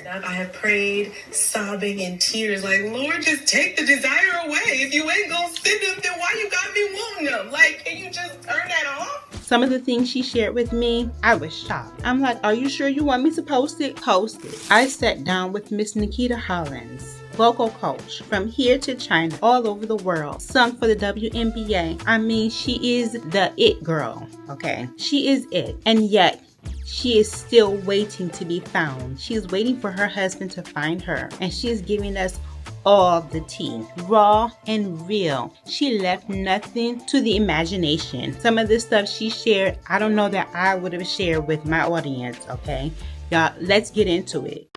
up. I have prayed, sobbing in tears, like, Lord, just take the desire away. If you ain't gonna send them, then why you got me wanting them? Like, can you just turn that off? Some of the things she shared with me, I was shocked. I'm like, are you sure you want me to post it? Post it. I sat down with Miss Nikita Hollins, vocal coach from here to China, all over the world, sung for the WNBA. I mean, she is the it girl, okay? She is it. And yet, she is still waiting to be found. She is waiting for her husband to find her. And she is giving us all the tea, raw and real. She left nothing to the imagination. Some of this stuff she shared, I don't know that I would have shared with my audience, okay? Y'all, let's get into it.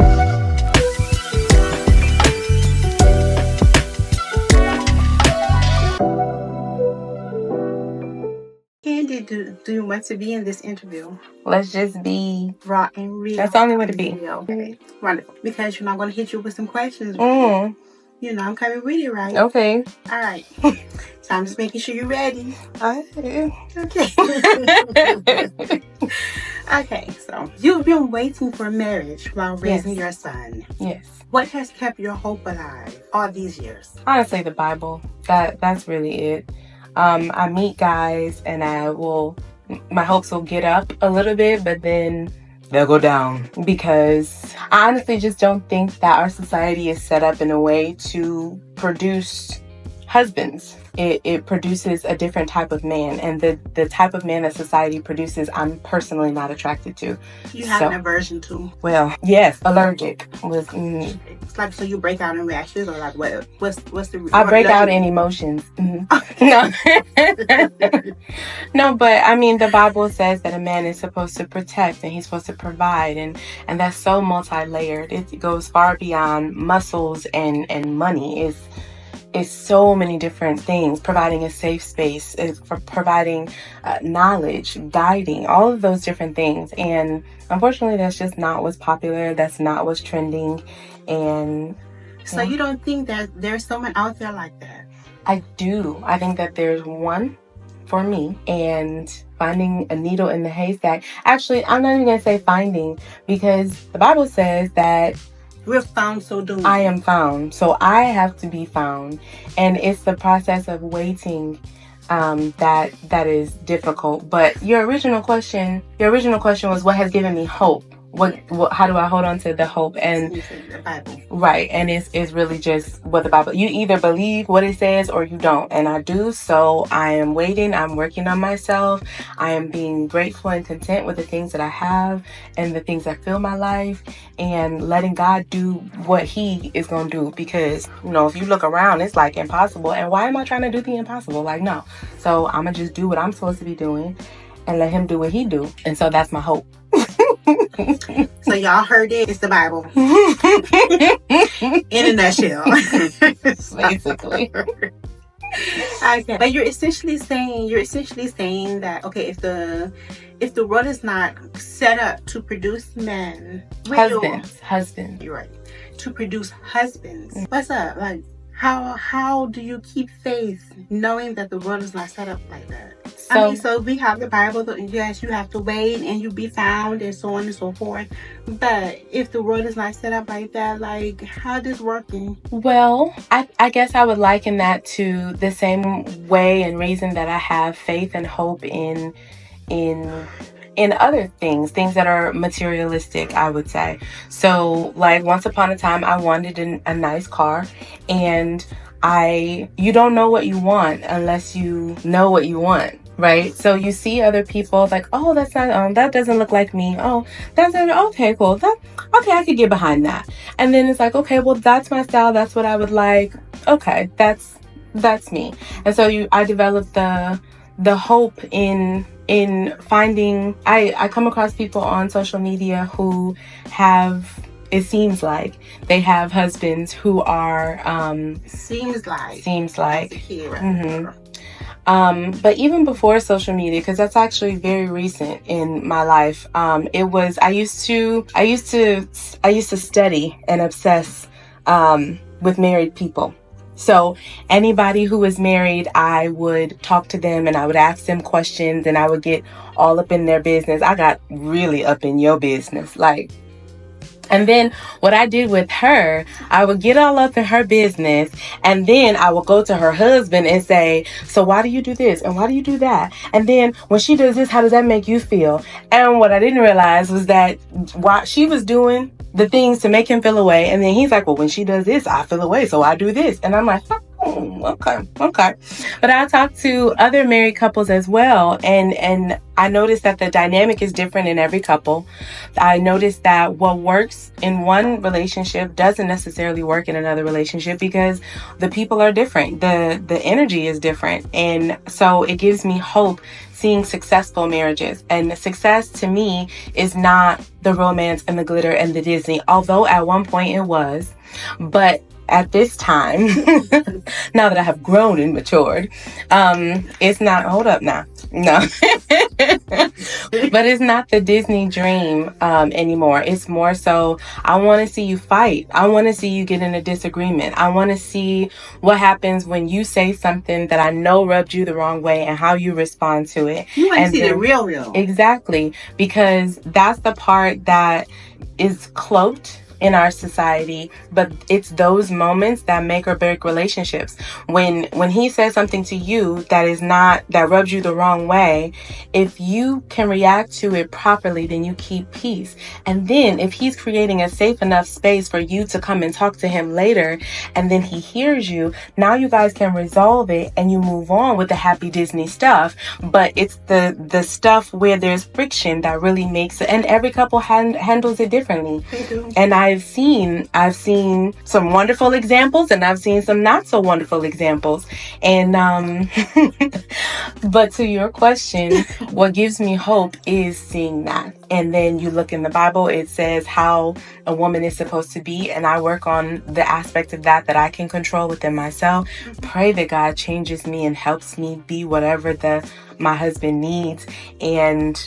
Candy, do you want to be in this interview? Let's just be raw and real. That's the only way to be. Okay, wonderful. Because I'm going to hit you with some questions. You know, I'm coming with you, right? Okay. All right. So I'm just making sure you're ready. Okay. Okay, so you've been waiting for marriage while raising your son. Yes. What has kept your hope alive all these years? Honestly, the Bible. That's really it. I meet guys and my hopes will get up a little bit, but then they'll go down because I honestly just don't think that our society is set up in a way to produce husbands. It produces a different type of man, and the type of man that society produces, I'm personally not attracted to. You have an aversion to? Well, yes, allergic. It's like, so you break out in reactions, or like what's the? I break out in emotions. Mm-hmm. No, no, but I mean, the Bible says that a man is supposed to protect and he's supposed to provide, and that's so multi-layered. It goes far beyond muscles and money. It's so many different things. Providing a safe space, for providing knowledge, guiding, all of those different things. And unfortunately, that's just not what's popular. That's not what's trending. And so you don't think that there's someone out there like that? I do. I think that there's one for me, and finding a needle in the haystack. Actually, I'm not even going to say finding, because the Bible says that we're found, so do we. I am found, so I have to be found. And it's the process of waiting that is difficult. But your original question was, what has given me hope? What how do I hold on to the hope? And the Bible. Right, and it's really just what the Bible. You either believe what it says or you don't, and I do. So I am waiting. I'm working on myself. I am being grateful and content with the things that I have and the things that fill my life, and letting God do what He is gonna do. Because if you look around, it's like impossible. And why am I trying to do the impossible? Like, no. So I'm gonna just do what I'm supposed to be doing, and let Him do what He do. And so that's my hope. So y'all heard it. It's the Bible. In a nutshell. Basically. Okay. But you're essentially saying that, okay, if the world is not set up to produce men, husbands. You're right. To produce husbands. What's up? Like, how do you keep faith knowing that the world is not set up like that? So we have the Bible, yes, you have to wait and you be found and so on and so forth. But if the world is not set up like that, like, how is this working? Well, I guess I would liken that to the same way and reason that I have faith and hope in other things that are materialistic, I would say. So, like, once upon a time, I wanted a nice car, and you don't know what you want unless you know what you want. Right? So you see other people like, oh, that's not, that doesn't look like me. Oh, that's okay, cool. Okay, I could get behind that. And then it's like, okay, well, that's my style. That's what I would like. Okay, that's me. And so I developed the hope in finding. I come across people on social media who have. It seems like they have husbands who are. Seems like. Mm-hmm. But even before social media, because that's actually very recent in my life, I used to study and obsess with married people. So anybody who was married, I would talk to them and I would ask them questions and I would get all up in their business. I got really up in your business, like And then what I did with her, I would get all up in her business, and then I would go to her husband and say, so why do you do this? And why do you do that? And then when she does this, how does that make you feel? And what I didn't realize was that while she was doing the things to make him feel away, and then he's like, well, when she does this, I feel away, so I do this. And I'm like, okay. But I talked to other married couples as well, and I noticed that the dynamic is different in every couple. I noticed that what works in one relationship doesn't necessarily work in another relationship because the people are different. The energy is different. And so it gives me hope seeing successful marriages. And success to me is not the romance and the glitter and the Disney, although at one point it was. But at this time, now that I have grown and matured, it's not, hold up now. No. But it's not the Disney dream anymore. It's more so, I want to see you fight. I want to see you get in a disagreement. I want to see what happens when you say something that I know rubbed you the wrong way and how you respond to it. You want to see the real. Exactly. Because that's the part that is cloaked in our society, but it's those moments that make or break relationships. When he says something to you that rubs you the wrong way, if you can react to it properly, then you keep peace. And then if he's creating a safe enough space for you to come and talk to him later, and then he hears you, now you guys can resolve it and you move on with the happy Disney stuff. But it's the stuff where there's friction that really makes it, and every couple handles it differently. And I've seen some wonderful examples, and I've seen some not so wonderful examples. And but to your question, what gives me hope is seeing that. And then you look in the Bible, it says how a woman is supposed to be, and I work on the aspect of that I can control within myself. Pray that God changes me and helps me be whatever my husband needs, and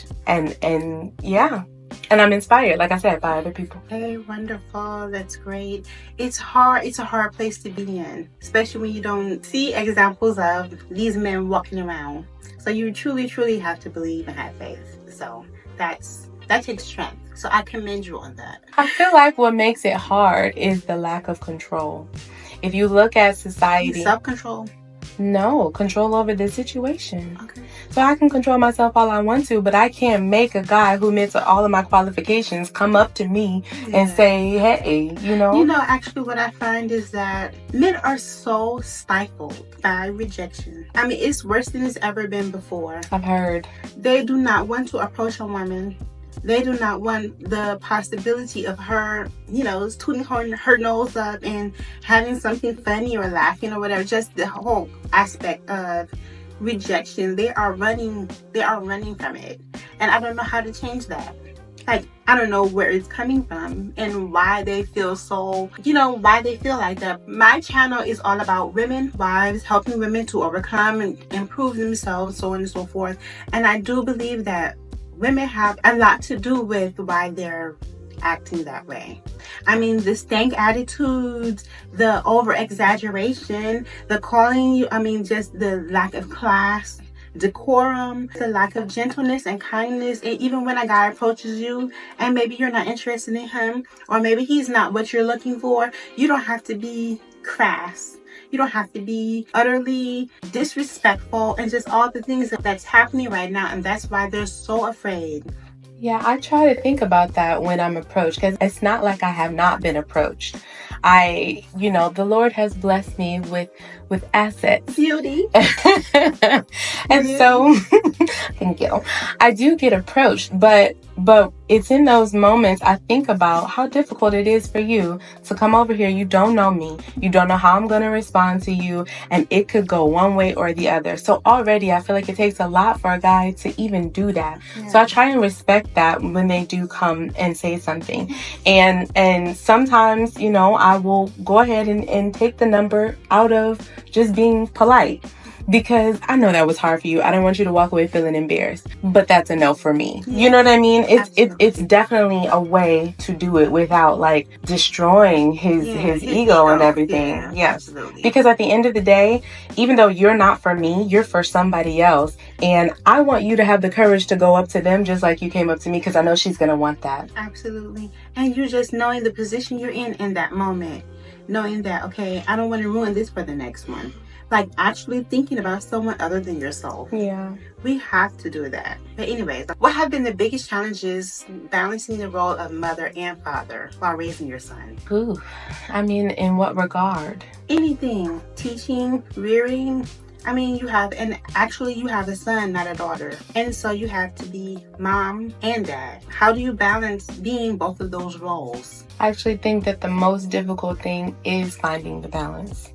yeah. And I'm inspired, like I said, by other people. Hey, wonderful. That's great. It's hard. It's a hard place to be in, especially when you don't see examples of these men walking around. So you truly, truly have to believe and have faith. So that takes strength. So I commend you on that. I feel like what makes it hard is the lack of control. If you look at society... Self-control? No, control over the situation. Okay. So I can control myself all I want to, but I can't make a guy who meets all of my qualifications come up to me and say, hey, You know, actually what I find is that men are so stifled by rejection. I mean, it's worse than it's ever been before. I've heard. They do not want to approach a woman. They do not want the possibility of her, tooting her nose up and having something funny or laughing or whatever. Just the whole aspect of rejection. They are running from it. And I don't know how to change that. Like, I don't know where it's coming from and why they feel so, why they feel like that. My channel is all about women, wives, helping women to overcome and improve themselves, so on and so forth. And I do believe that women have a lot to do with why they're acting that way. I mean, the stank attitudes, the over exaggeration, the calling you, just the lack of class, decorum, the lack of gentleness and kindness. And even when a guy approaches you and maybe you're not interested in him, or maybe he's not what you're looking for, you don't have to be crass. You don't have to be utterly disrespectful and just all the things that's happening right now. And that's why they're so afraid. Yeah, I try to think about that when I'm approached, because it's not like I have not been approached. The Lord has blessed me with assets. Beauty. And so, thank you. I do get approached, but it's in those moments I think about how difficult it is for you to come over here. You don't know me. You don't know how I'm going to respond to you. And it could go one way or the other. So already I feel like it takes a lot for a guy to even do that. Yeah. So I try and respect that when they do come and say something. And sometimes, I will go ahead and take the number out of just being polite. because I know that was hard for you. I don't want you to walk away feeling embarrassed, but that's a no for me. You know what I mean? It's definitely a way to do it without like destroying his ego and everything. Yeah, yes. absolutely. Because at the end of the day, even though you're not for me, you're for somebody else. And I want you to have the courage to go up to them just like you came up to me, because I know she's going to want that. Absolutely. And you just knowing the position you're in that moment, knowing that, okay, I don't want to ruin this for the next one. Like actually thinking about someone other than yourself. Yeah. We have to do that. But anyways, what have been the biggest challenges balancing the role of mother and father while raising your son? Ooh, I mean, in what regard? Anything. Teaching, rearing. I mean, you have a son, not a daughter. And so you have to be mom and dad. How do you balance being both of those roles? I actually think that the most difficult thing is finding the balance.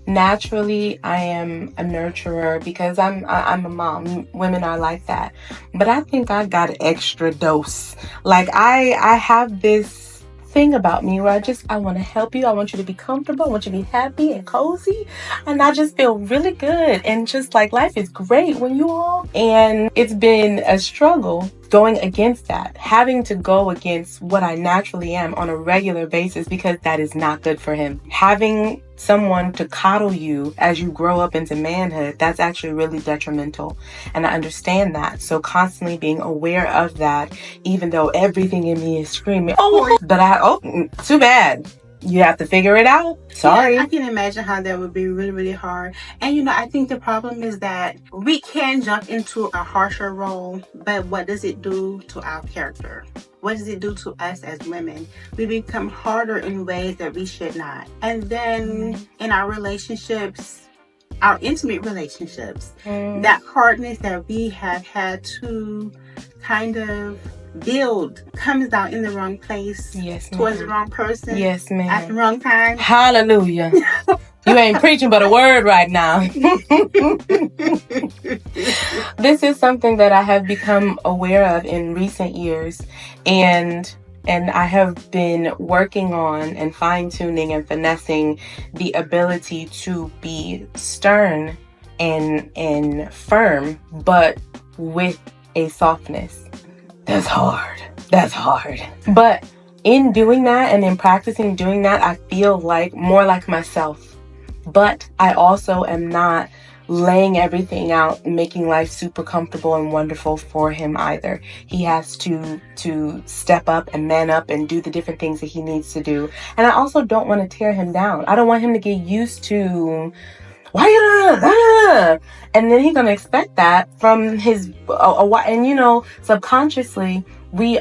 Naturally, I am a nurturer because I'm a mom. Women are like that. But I think I got an extra dose. Like I have this thing about me where I want to help you. I want you to be comfortable. I want you to be happy and cozy. And I just feel really good. And just like life is great when you all. And it's been a struggle going against that, having to go against what I naturally am on a regular basis, because that is not good for him. Having someone to coddle you as you grow up into manhood, that's actually really detrimental. And I understand that. So constantly being aware of that, even though everything in me is screaming, too bad. You have to figure it out. Sorry. Yeah, I can imagine how that would be really, really hard. And I think the problem is that we can jump into a harsher role, but what does it do to our character? What does it do to us as women? We become harder in ways that we should not. And then in our relationships, our intimate relationships, that hardness that we have had to kind of build comes out in the wrong place. Yes, ma'am. Towards the wrong person. Yes, ma'am. At the wrong time. Hallelujah. You ain't preaching but a word right now. This is something that I have become aware of in recent years, and I have been working on and fine-tuning and finessing the ability to be stern and firm, but with a softness. That's hard. But in doing that and in practicing doing that, I feel like more like myself. But I also am not laying everything out and making life super comfortable and wonderful for him either. He has to step up and man up and do the different things that he needs to do. And I also don't want to tear him down. I don't want him to get used to, why you and then he's gonna expect that from his and subconsciously we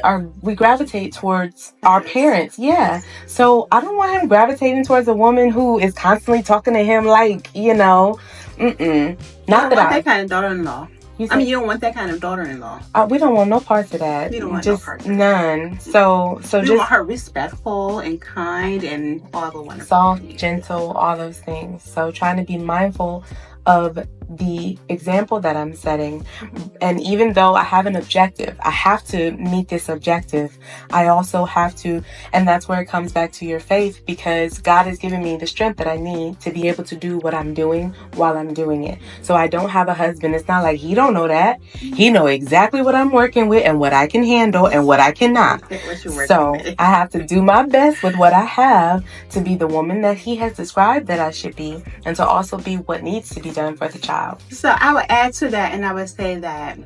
gravitate towards our parents. Yeah. So I don't want him gravitating towards a woman who is constantly talking to him like, Not that kind of daughter-in-law. You don't want that kind of daughter-in-law. We don't want no parts of that. We don't want just no parts of none. So we just want her respectful and kind and all the wonderful, soft, gentle, all those things. So trying to be mindful of the example that I'm setting. And even though I have an objective, I have to meet this objective, I also have to, and that's where it comes back to your faith, because God has given me the strength that I need to be able to do what I'm doing while I'm doing it. So I don't have a husband. It's not like he don't know that. He know exactly what I'm working with and what I can handle and what I cannot. So I have to do my best with what I have to be the woman that he has described that I should be, and to also be what needs to be done for the child. So I would add to that, and I would say that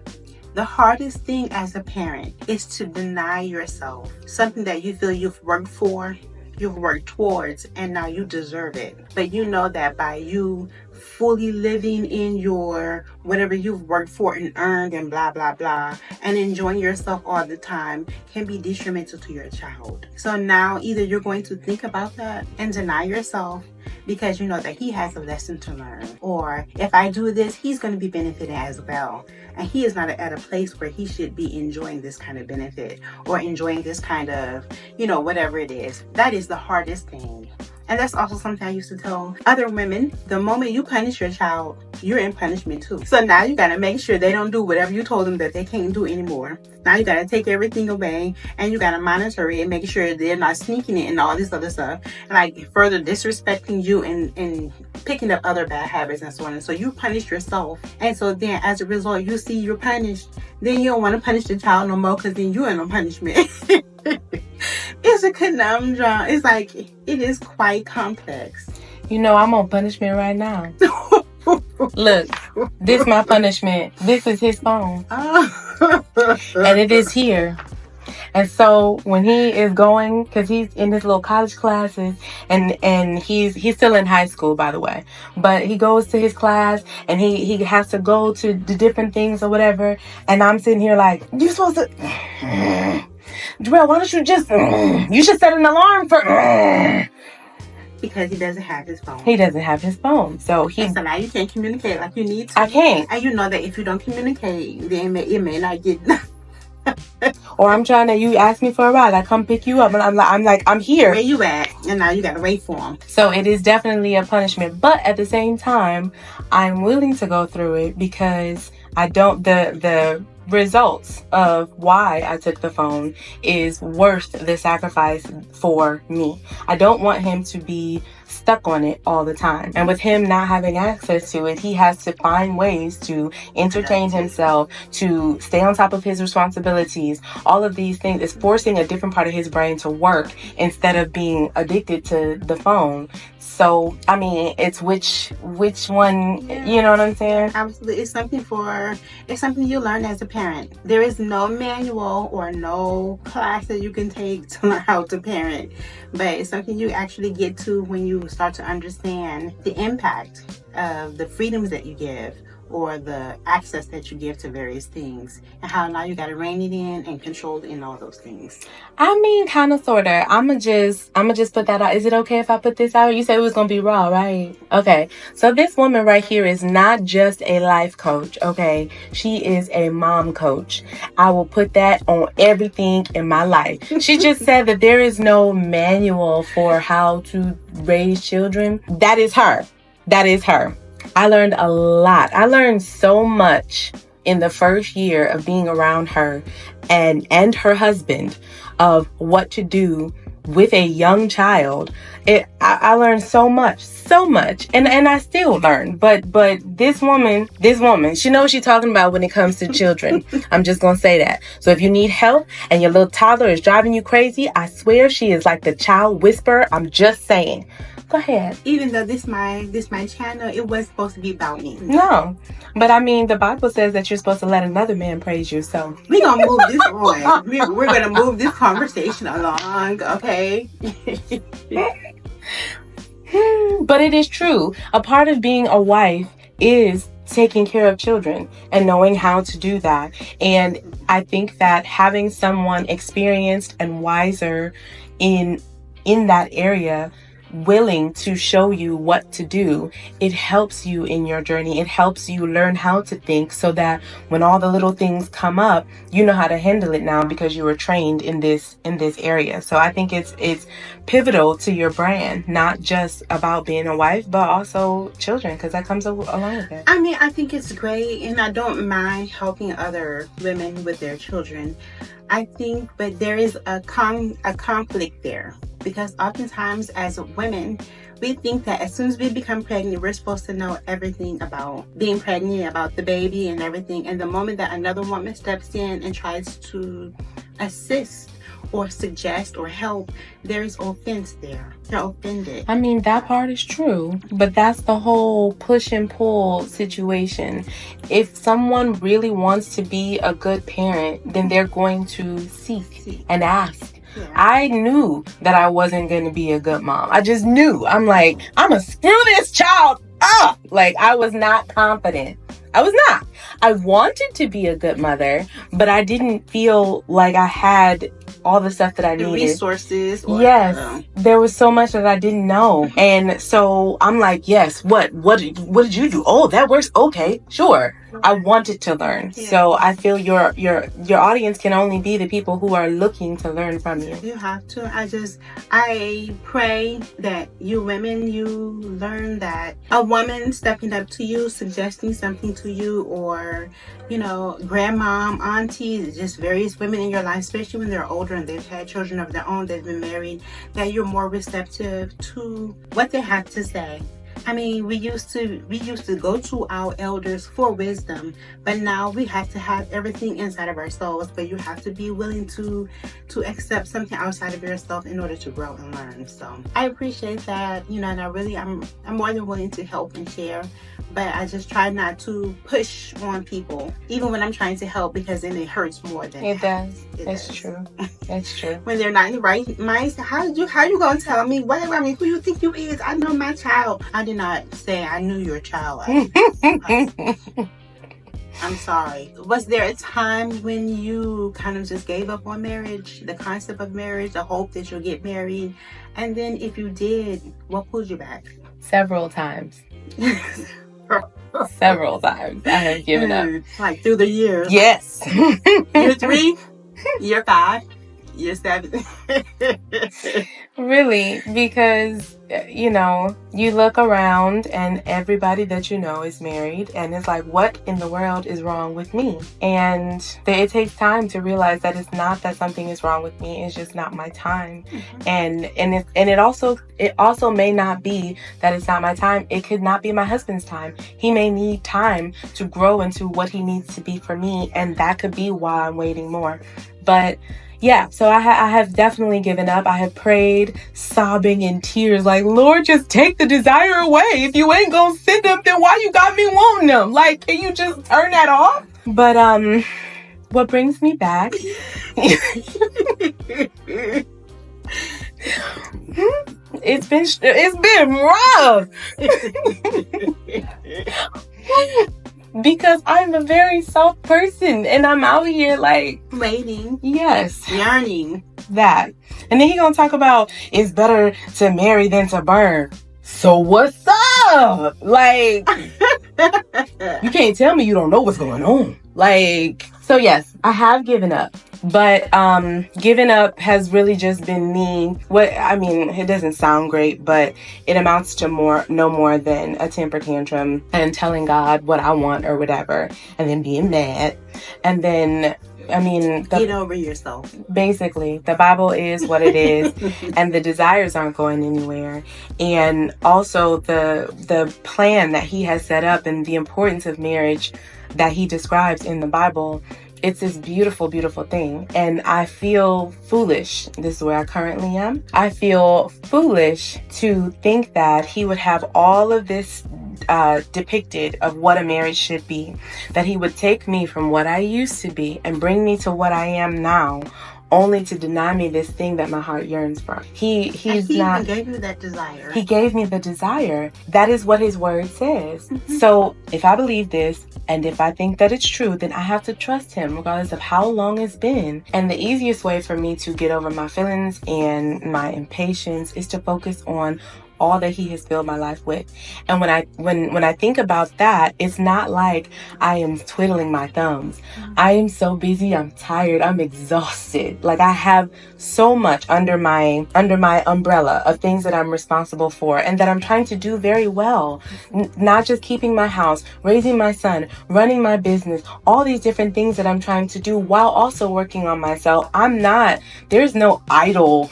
the hardest thing as a parent is to deny yourself something that you feel you've worked for, you've worked towards, and now you deserve it. But you know that by you fully living in your whatever you've worked for and earned and blah blah blah and enjoying yourself all the time can be detrimental to your child. So now either you're going to think about that and deny yourself because you know that he has a lesson to learn, or if I do this, he's going to be benefiting as well, and he is not at a place where he should be enjoying this kind of benefit or enjoying this kind of whatever it is. That is the hardest thing. And that's also something I used to tell other women. The moment you punish your child, you're in punishment too. So now you got to make sure they don't do whatever you told them that they can't do anymore. Now you got to take everything away, and you got to monitor it and make sure they're not sneaking it and all this other stuff. And like further disrespecting you and picking up other bad habits and so on. And so you punish yourself. And so then as a result, you see you're punished. Then you don't want to punish the child no more because then you're in a punishment. It's a conundrum. It's like, it is quite complex. You know, I'm on punishment right now. Look, this my punishment. This is his phone. And it is here. And so when he is going, because he's in his little college classes, and he's still in high school, by the way, but he goes to his class and he has to go to the different things or whatever. And I'm sitting here like, you're supposed to, Jarrell, why don't you just, you should set an alarm for, because he doesn't have his phone. He doesn't have his phone. So now you can't communicate like you need to. I can't. And you know that if you don't communicate, then it may not get or I'm trying to, you ask me for a ride, I come pick you up, and I'm like, I'm here. Where you at? And now you gotta wait for him. So it is definitely a punishment, but at the same time, I'm willing to go through it because I don't, the results of why I took the phone is worth the sacrifice for me. I don't want him to be stuck on it all the time. And with him not having access to it, he has to find ways to entertain himself, to stay on top of his responsibilities. All of these things is forcing a different part of his brain to work instead of being addicted to the phone. So, I mean, it's which one, you know what I'm saying? Absolutely. It's something you learn as a parent. There is no manual or no class that you can take to learn how to parent, but it's something you actually get to when you start to understand the impact of the freedoms that you give or the access that you give to various things, and how now you got to rein it in and control it in all those things. I mean, kind of, sort of. I'ma just put that out. Is it okay if I put this out? You said it was gonna be raw, right? Okay. So this woman right here is not just a life coach, okay? She is a mom coach. I will put that on everything in my life. She just said that there is no manual for how to raise children. That is her. That is her. I learned a lot. I learned so much in the first year of being around her and her husband of what to do with a young child. I learned so much, and I still learn. But this woman, she knows what she's talking about when it comes to children. I'm just gonna say that. So if you need help and your little toddler is driving you crazy, I swear she is like the child whisperer. I'm just saying. Go ahead. Even though this my channel, it was supposed to be about me. No, but I mean, the Bible says that you're supposed to let another man praise you. So we're gonna move this on. We're gonna move this conversation along, okay? But it is true. A part of being a wife is taking care of children and knowing how to do that. And I think that having someone experienced and wiser in that area, willing to show you what to do, it helps you in your journey. It helps you learn how to think so that when all the little things come up, you know how to handle it now because you were trained in this area. So I think it's pivotal to your brand, not just about being a wife, but also children, because that comes along with it. I mean, I think it's great, and I don't mind helping other women with their children. I think, but there is a conflict there. Because oftentimes as women, we think that as soon as we become pregnant, we're supposed to know everything about being pregnant, about the baby and everything. And the moment that another woman steps in and tries to assist or suggest or help, there is offense there. They're offended. I mean, that part is true, but that's the whole push and pull situation. If someone really wants to be a good parent, then they're going to seek and ask. Yeah. I knew that I wasn't going to be a good mom. I just knew. I'm like, I'm going to screw this child up. Like, I was not confident. I was not. I wanted to be a good mother, but I didn't feel like I had all the stuff that I needed. Resources. Yes. There was so much that I didn't know. And so I'm like, yes, what did you do? Oh, that works. Okay, sure. I wanted to learn. Yeah. So I feel your audience can only be the people who are looking to learn from you. You have to. I pray that you women, you learn that a woman stepping up to you, suggesting something to you, or, grandmom, aunties, just various women in your life, especially when they're older and they've had children of their own, they've been married, that you're more receptive to what they have to say. I mean, we used to go to our elders for wisdom, but now we have to have everything inside of ourselves. But you have to be willing to accept something outside of yourself in order to grow and learn. So I appreciate that, and I'm more than willing to help and share. But I just try not to push on people, even when I'm trying to help, because then it hurts more than it does. It's true. It's true. When they're not in the right mind, how you gonna tell me what? I mean, who you think you is? I know my child. I did not say I knew your child. I'm sorry. Was there a time when you kind of just gave up on marriage, the concept of marriage, the hope that you'll get married? And then if you did, what pulled you back? Several times. Several times I have given up. Like through the years? Yes. Year 3, year 5, year 7. Really, because you look around and everybody that you know is married, and it's like, what in the world is wrong with me? And it takes time to realize that it's not that something is wrong with me, it's just not my time. Mm-hmm. And it also may not be that it's not my time. It could not be my husband's time. He may need time to grow into what he needs to be for me, and that could be why I'm waiting more. But yeah, so I have definitely given up. I have prayed, sobbing in tears, like, Lord, just take the desire away. If you ain't gonna send them, then why you got me wanting them? Like, can you just turn that off? But what brings me back? It's been rough. Because I'm a very soft person and I'm out here like waiting. Yes. Yearning. That. And then he gonna talk about it's better to marry than to burn. So what's up? Like, you can't tell me you don't know what's going on. Like, so yes, I have given up. But giving up has really just been me. It doesn't sound great, but it amounts to no more than a temper tantrum and telling God what I want or whatever, and then being mad. And then, get over yourself. Basically, the Bible is what it is, and the desires aren't going anywhere. And also the plan that he has set up and the importance of marriage that he describes in the Bible. It's this beautiful, beautiful thing. And I feel foolish. This is where I currently am. I feel foolish to think that he would have all of this depicted of what a marriage should be. That he would take me from what I used to be and bring me to what I am now, only to deny me this thing that my heart yearns for. He even gave you that desire. He gave me the desire. That is what his word says. Mm-hmm. So if I believe this, and if I think that it's true, then I have to trust him regardless of how long it's been. And the easiest way for me to get over my feelings and my impatience is to focus on all that he has filled my life with. And when I think about that, it's not like I am twiddling my thumbs. I am so busy, I'm tired, I'm exhausted. Like, I have so much under my umbrella of things that I'm responsible for and that I'm trying to do very well. Not just keeping my house, raising my son, running my business, all these different things that I'm trying to do while also working on myself. There's no idle,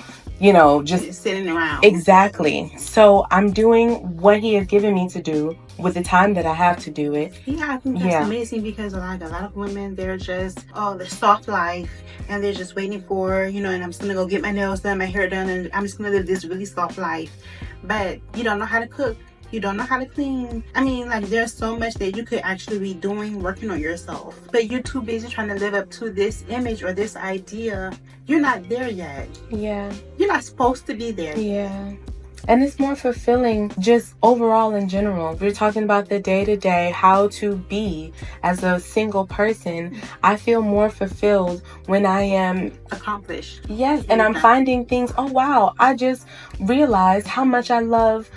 just sitting around. Exactly. So I'm doing what he has given me to do with the time that I have to do it. Yeah, I think that's amazing, because a lot of women, they're just, they're soft life, and they're just waiting for, and I'm just gonna go get my nails done, my hair done, and I'm just gonna live this really soft life. But you don't know how to cook. You don't know how to clean. There's so much that you could actually be doing, working on yourself. But you're too busy trying to live up to this image or this idea. You're not there yet. Yeah. You're not supposed to be there. Yeah. And it's more fulfilling just overall in general. We're talking about the day-to-day, how to be as a single person. I feel more fulfilled when I am accomplished. Yes. And I'm finding things, oh wow, I just realized how much I love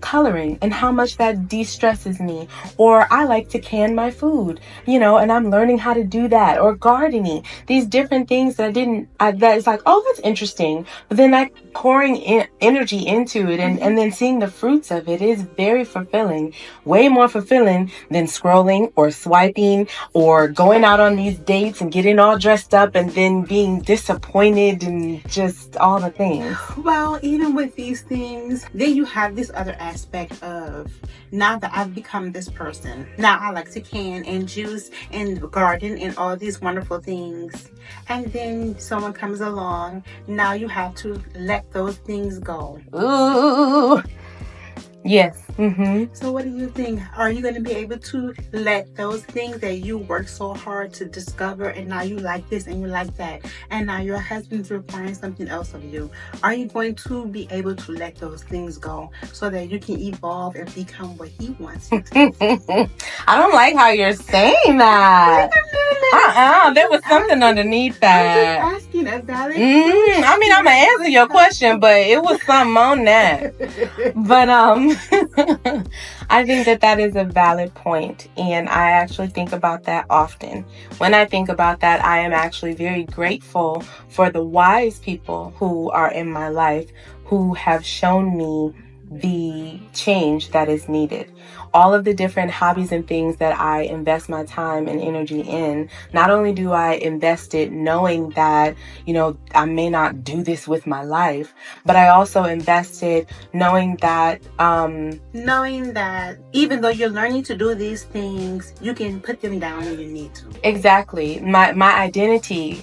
coloring and how much that de-stresses me. Or I like to can my food, you know, and I'm learning how to do that. Or gardening. These different things that that is like, oh, that's interesting. But then like pouring energy into it and then seeing the fruits of it is very fulfilling. Way more fulfilling than scrolling or swiping or going out on these dates and getting all dressed up and then being disappointed and just all the things. Well, even with these things, then you have this other aspect of, now that I've become this person, now I like to can and juice and garden and all these wonderful things. And then someone comes along, now you have to let those things go. Ooh. Yes. So what do you think? Are you going to be able to let those things that you work so hard to discover, and now you like this and you like that, and now your husband's requiring something else of you? Are you going to be able to let those things go so that you can evolve and become what he wants you to be? I don't like how you're saying that. There was something underneath that. I'm just asking a valid question. I mean, I'm going to answer your question, but it was something on that. But, I think that is a valid point, and I actually think about that often. When I think about that, I am actually very grateful for the wise people who are in my life who have shown me the change that is needed. All of the different hobbies and things that I invest my time and energy in, not only do I invest it knowing that, you know, I may not do this with my life, but I also invest it knowing that even though you're learning to do these things, you can put them down when you need to. Exactly. My identity,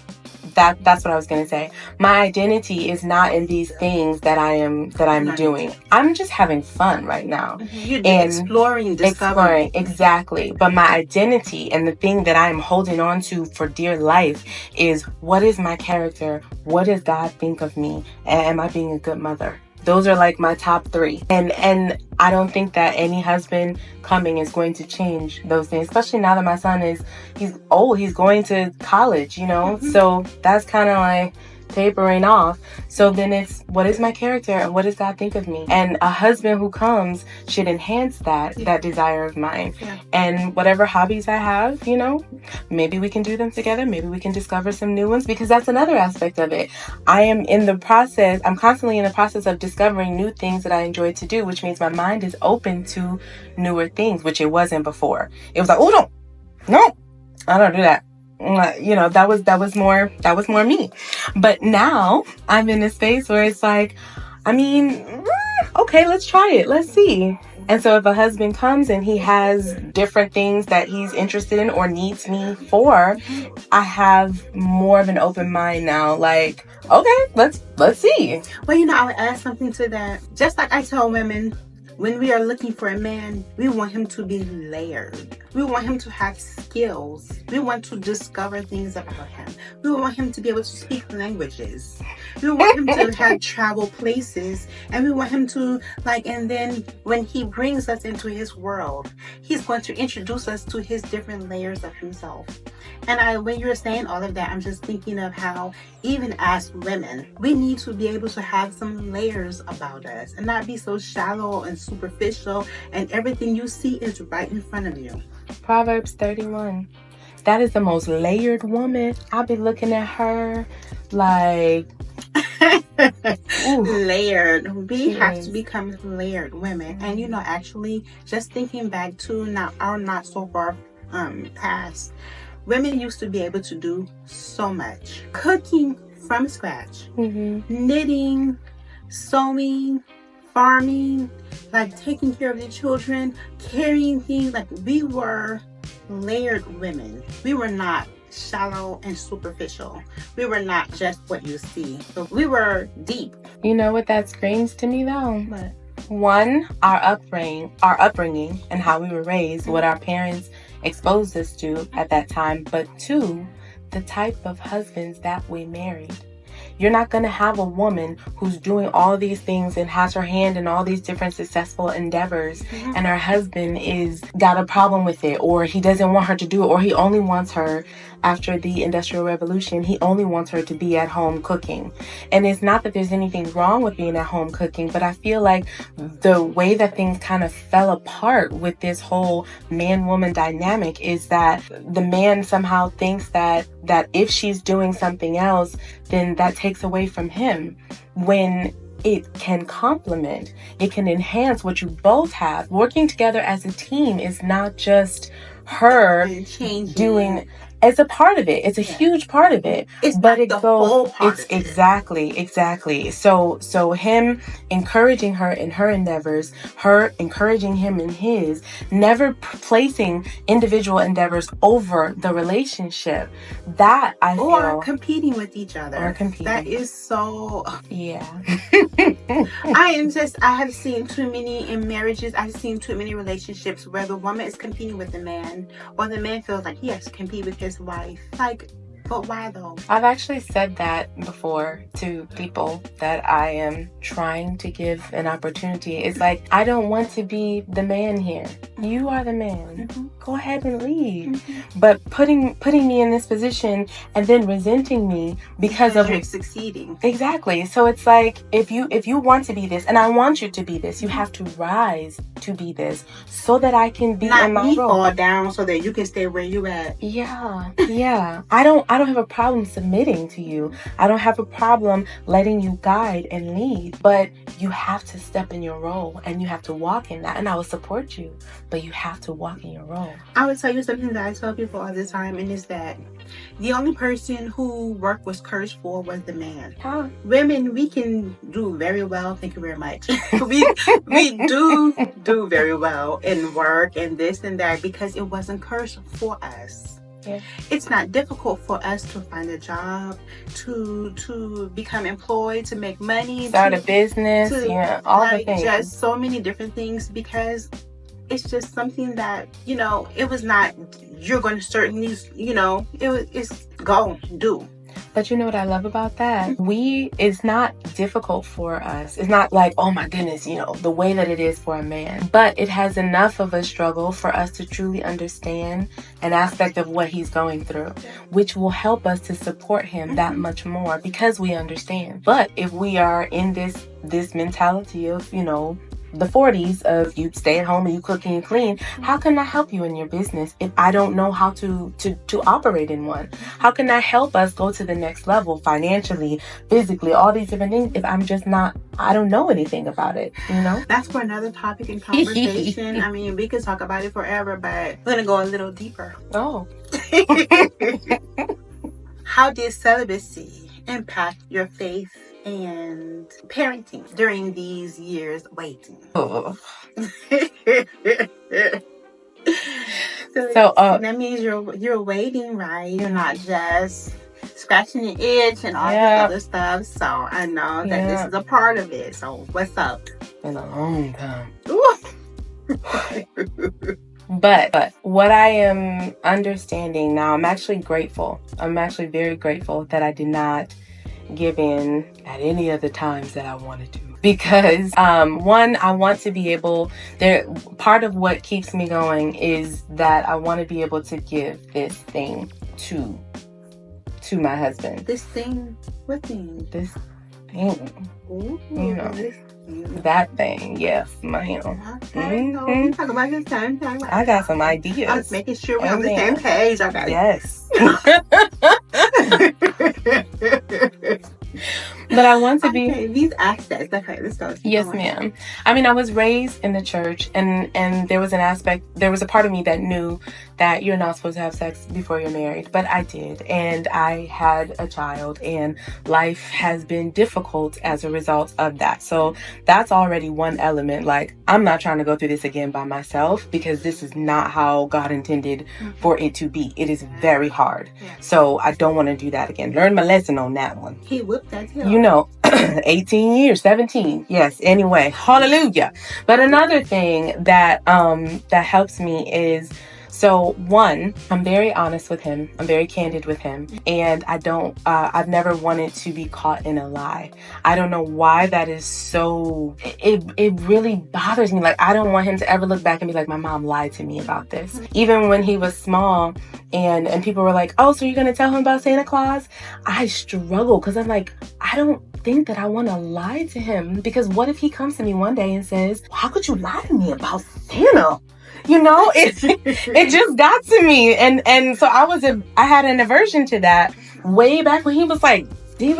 that's what I was going to say. My identity is not in these things that I'm doing. I'm just having fun right now. You're exploring, discovering. Exactly. But my identity and the thing that I'm holding on to for dear life is, what is my character? What does God think of me? And am I being a good mother? Those are like my top 3. And I don't think that any husband coming is going to change those things, especially now that my son he's old, he's going to college, you know? So that's kind of like tapering off. So then it's, what is my character and what does God think of me? And a husband who comes should enhance that desire of mine. And whatever hobbies I have, you know, maybe we can do them together. Maybe we can discover some new ones, because that's another aspect of it. I'm constantly in the process of discovering new things that I enjoy to do, which means my mind is open to newer things, which it wasn't before. It was like, oh, no, I don't do that. You know, that was more me. But now I'm in a space where it's like, I mean, okay, let's try it. Let's see. And so if a husband comes and he has different things that he's interested in or needs me for, I have more of an open mind now. Like, okay, let's see. Well, you know, I would add something to that. Just like I tell women, when we are looking for a man, we want him to be layered. We want him to have skills. We want to discover things about him. We want him to be able to speak languages. We want him to have travel places. And we want him to, and then when he brings us into his world, he's going to introduce us to his different layers of himself. And when you're saying all of that, I'm just thinking of how, even as women, we need to be able to have some layers about us and not be so shallow and superficial and everything you see is right in front of you. Proverbs 31. That is the most layered woman. I'll be looking at her like... Layered. We have to become layered women. And you know, actually, just thinking back to our not so far past, women used to be able to do so much. Cooking from scratch, knitting, sewing, farming, taking care of the children, carrying things. We were layered women. We were not shallow and superficial. We were not just what you see. But we were deep. You know what that screams to me though? What? One, our upbringing and how we were raised, what our parents exposed us to at that time. But 2, the type of husbands that we married. You're not going to have a woman who's doing all these things and has her hand in all these different successful endeavors, and her husband is got a problem with it, or he doesn't want her to do it, or he only wants her after the Industrial Revolution, he only wants her to be at home cooking. And it's not that there's anything wrong with being at home cooking, but I feel like the way that things kind of fell apart with this whole man-woman dynamic is that the man somehow thinks that if she's doing something else, then that takes away from him, when it can complement, it can enhance what you both have. Working together as a team is not just her doing. It's a part of it. It's a huge part of it. It's but not it the goes. whole part It's of it. exactly. So him encouraging her in her endeavors, her encouraging him in his, never placing individual endeavors over the relationship. That I feel. Or competing with each other. Or competing. That is so. Yeah. I have seen too many in marriages. I've seen too many relationships where the woman is competing with the man, or the man feels like he has to compete with his wife. Like, but why though? I've actually said that before to people that I am trying to give an opportunity. It's like, I don't want to be the man here. You are the man. Mm-hmm. Go ahead and lead. Mm-hmm. But putting me in this position and then resenting me because of you're succeeding. Exactly. So it's like, if you want to be this, and I want you to be this, you have to rise to be this, so that I can be Not in my me role. fall down so that you can stay where you at. Yeah. I don't have a problem submitting to you. I don't have a problem letting you guide and lead. But you have to step in your role, and you have to walk in that. And I will support you, but you have to walk in your role. I would tell you something that I tell people all the time, and it's that the only person who work was cursed for was the man. Huh? Women, we can do very well. Thank you very much. we do very well in work and this and that because it wasn't cursed for us. Yeah. It's not difficult for us to find a job, to become employed, to make money, Start a business, all the things. Just so many different things, because it's just something that, it was not, you're going to certainly, it's go, do. But you know what I love about that? It's not difficult for us. It's not like, oh my goodness, the way that it is for a man. But it has enough of a struggle for us to truly understand an aspect of what he's going through, which will help us to support him that much more because we understand. But if we are in this mentality of, the 40s of you stay at home and you cook and you clean, how can I help you in your business if I don't know how to operate in one? How can I help us go to the next level financially, physically, all these different things if I'm just I don't know anything about it, That's for another topic in conversation. I mean, we could talk about it forever, but we're going to go a little deeper. Oh. How did celibacy impact your faith and parenting during these years waiting? Oh. So that means you're waiting, right? You're not just scratching the itch and all that other stuff. So I know that this is a part of it. So what's up? Been a long time. But what I am understanding now, I'm actually grateful. I'm actually very grateful that I did not give in at any of the times that I wanted to, because one, I want to be able, part of what keeps me going is that I want to be able to give this thing to my husband. This thing? What thing? This thing. Ooh, that thing, yes, ma'am. Okay, so we talk about this time. I got some ideas. I was making sure we're on the same page. Okay. Yes. But I want to be these aspects. Okay, let's go. Yes, ma'am. I mean, I was raised in the church, and there was a part of me that knew that you're not supposed to have sex before you're married, but I did, and I had a child, and life has been difficult as a result of that. So that's already one element. Like, I'm not trying to go through this again by myself, because this is not how God intended for it to be. It is very hard. So I don't want to do that again. Learn my lesson on that one. He whipped that tail. 18 years, 17. Yes. Anyway, hallelujah. But another thing that helps me is, So one, I'm very honest with him. I'm very candid with him. And I've never wanted to be caught in a lie. I don't know why that is so, it really bothers me. Like, I don't want him to ever look back and be like, my mom lied to me about this. Even when he was small and people were like, oh, so you're going to tell him about Santa Claus? I struggle because I'm like, I don't think that I want to lie to him, because what if he comes to me one day and says, how could you lie to me about Santa? You know, it just got to me. And so I had an aversion to that way back when he was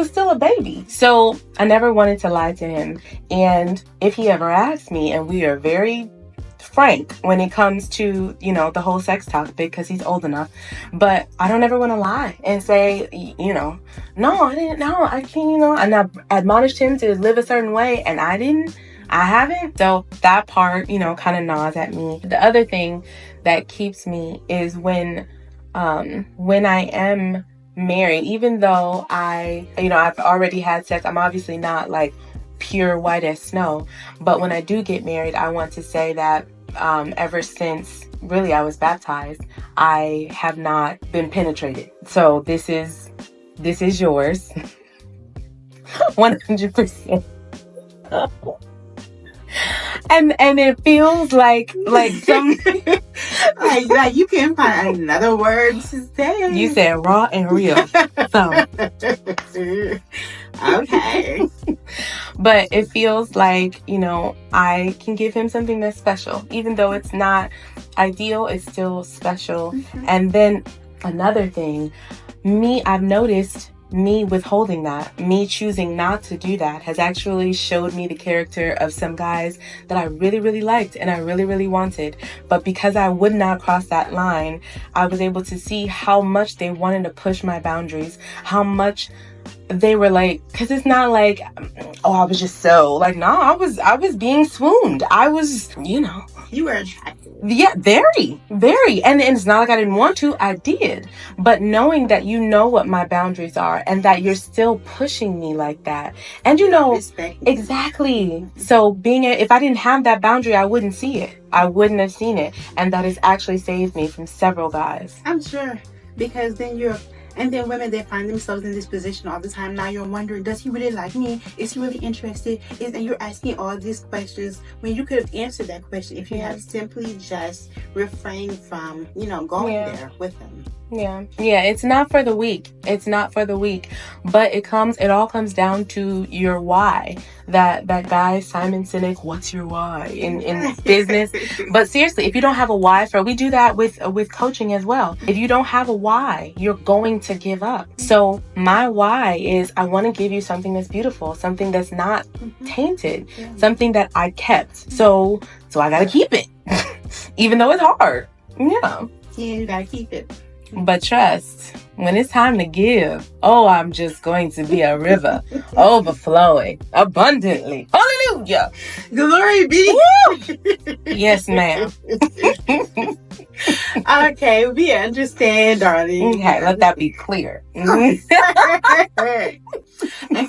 still a baby. So I never wanted to lie to him. And if he ever asked me, and we are very frank when it comes to, you know, the whole sex topic, because he's old enough, but I don't ever want to lie and say, you know, no, I didn't, no, I can't, you know, and I admonished him to live a certain way, and I haven't. So that part, you know, kind of gnaws at me. The other thing that keeps me is when I am married, even though I've already had sex, I'm obviously not like pure white as snow, but when I do get married, I want to say that ever since really I was baptized, I have not been penetrated. So this is yours. 100%. And it feels like some like you can't find another word to say. You said raw and real. So okay. But it feels like, you know, I can give him something that's special. Even though it's not ideal, it's still special. Mm-hmm. And then another thing, I've noticed me withholding that, me choosing not to do that, has actually showed me the character of some guys that I really, really liked and I really, really wanted. But because I would not cross that line, I was able to see how much they wanted to push my boundaries, how much they were like, because it's not like, oh, I was just so like, no, I was being swooned. I was, you know. You were attracted. Yeah, very, very. And it's not like I didn't want to, I did. But knowing that you know what my boundaries are and that you're still pushing me like that. And you know, exactly. So if I didn't have that boundary, I wouldn't see it. I wouldn't have seen it. And that has actually saved me from several guys. I'm sure. Because then and then women, they find themselves in this position all the time. Now you're wondering, does he really like me? Is he really interested? And you're asking all these questions when you could have answered that question if you had simply just refrained from, you know, going there with him. Yeah, it's not for the weak. It's not for the weak. But it all comes down to your why. That guy, Simon Sinek, what's your why in business? But seriously, if you don't have a why we do that with coaching as well. If you don't have a why, you're going to give up. So my why is I want to give you something that's beautiful, something that's not tainted, something that I kept. So I got to keep it, even though it's hard. Yeah, you got to keep it. But trust, when it's time to give, I'm just going to be a river, overflowing, abundantly. Hallelujah. Glory be. Woo! Yes, ma'am. Okay, we understand, darling. Okay, let that be clear. And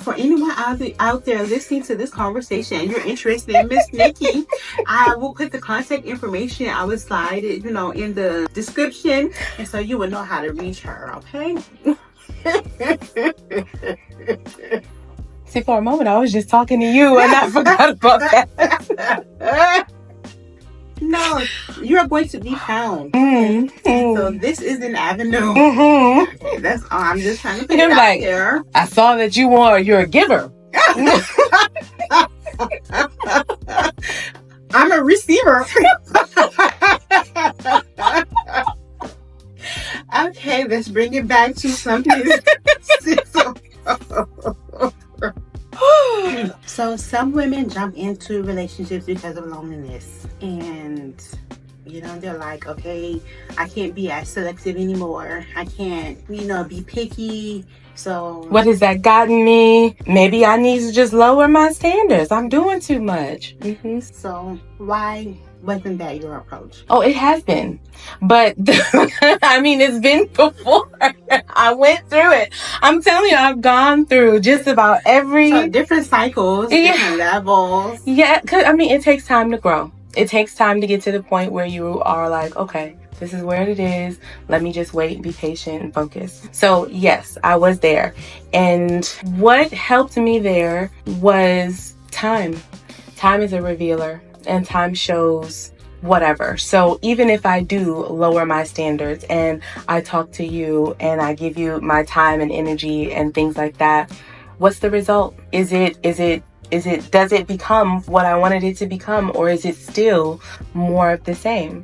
for anyone out there listening to this conversation and you're interested in Miss Nikki, I will put the contact information. I will slide it, you know, in the description, and so you will know how to reach her. Okay. See, for a moment, I was just talking to you, and I forgot about that. No, you are going to be found. So this is an avenue. Okay, that's all. I'm just trying to put it out there. I saw that you're a giver. I'm a receiver. Okay, let's bring it back to something. So some women jump into relationships because of loneliness, and you know, they're like, okay, I can't be as selective anymore. I can't, you know, be picky. So what has that gotten me? Maybe I need to just lower my standards. I'm doing too much. So why wasn't that your approach? Oh, it has been. But I mean, it's been before. I went through it. I'm telling you, I've gone through just about every different cycles, different levels. Yeah, 'cause I mean, it takes time to grow. It takes time to get to the point where you are like, okay, This is where it is. Let me just wait, be patient, and focus. So yes, I was there. And what helped me there was time. Time is a revealer, and time shows whatever. So even if I do lower my standards and I talk to you and I give you my time and energy and things like that, what's the result? Does it become what I wanted it to become, or is it still more of the same?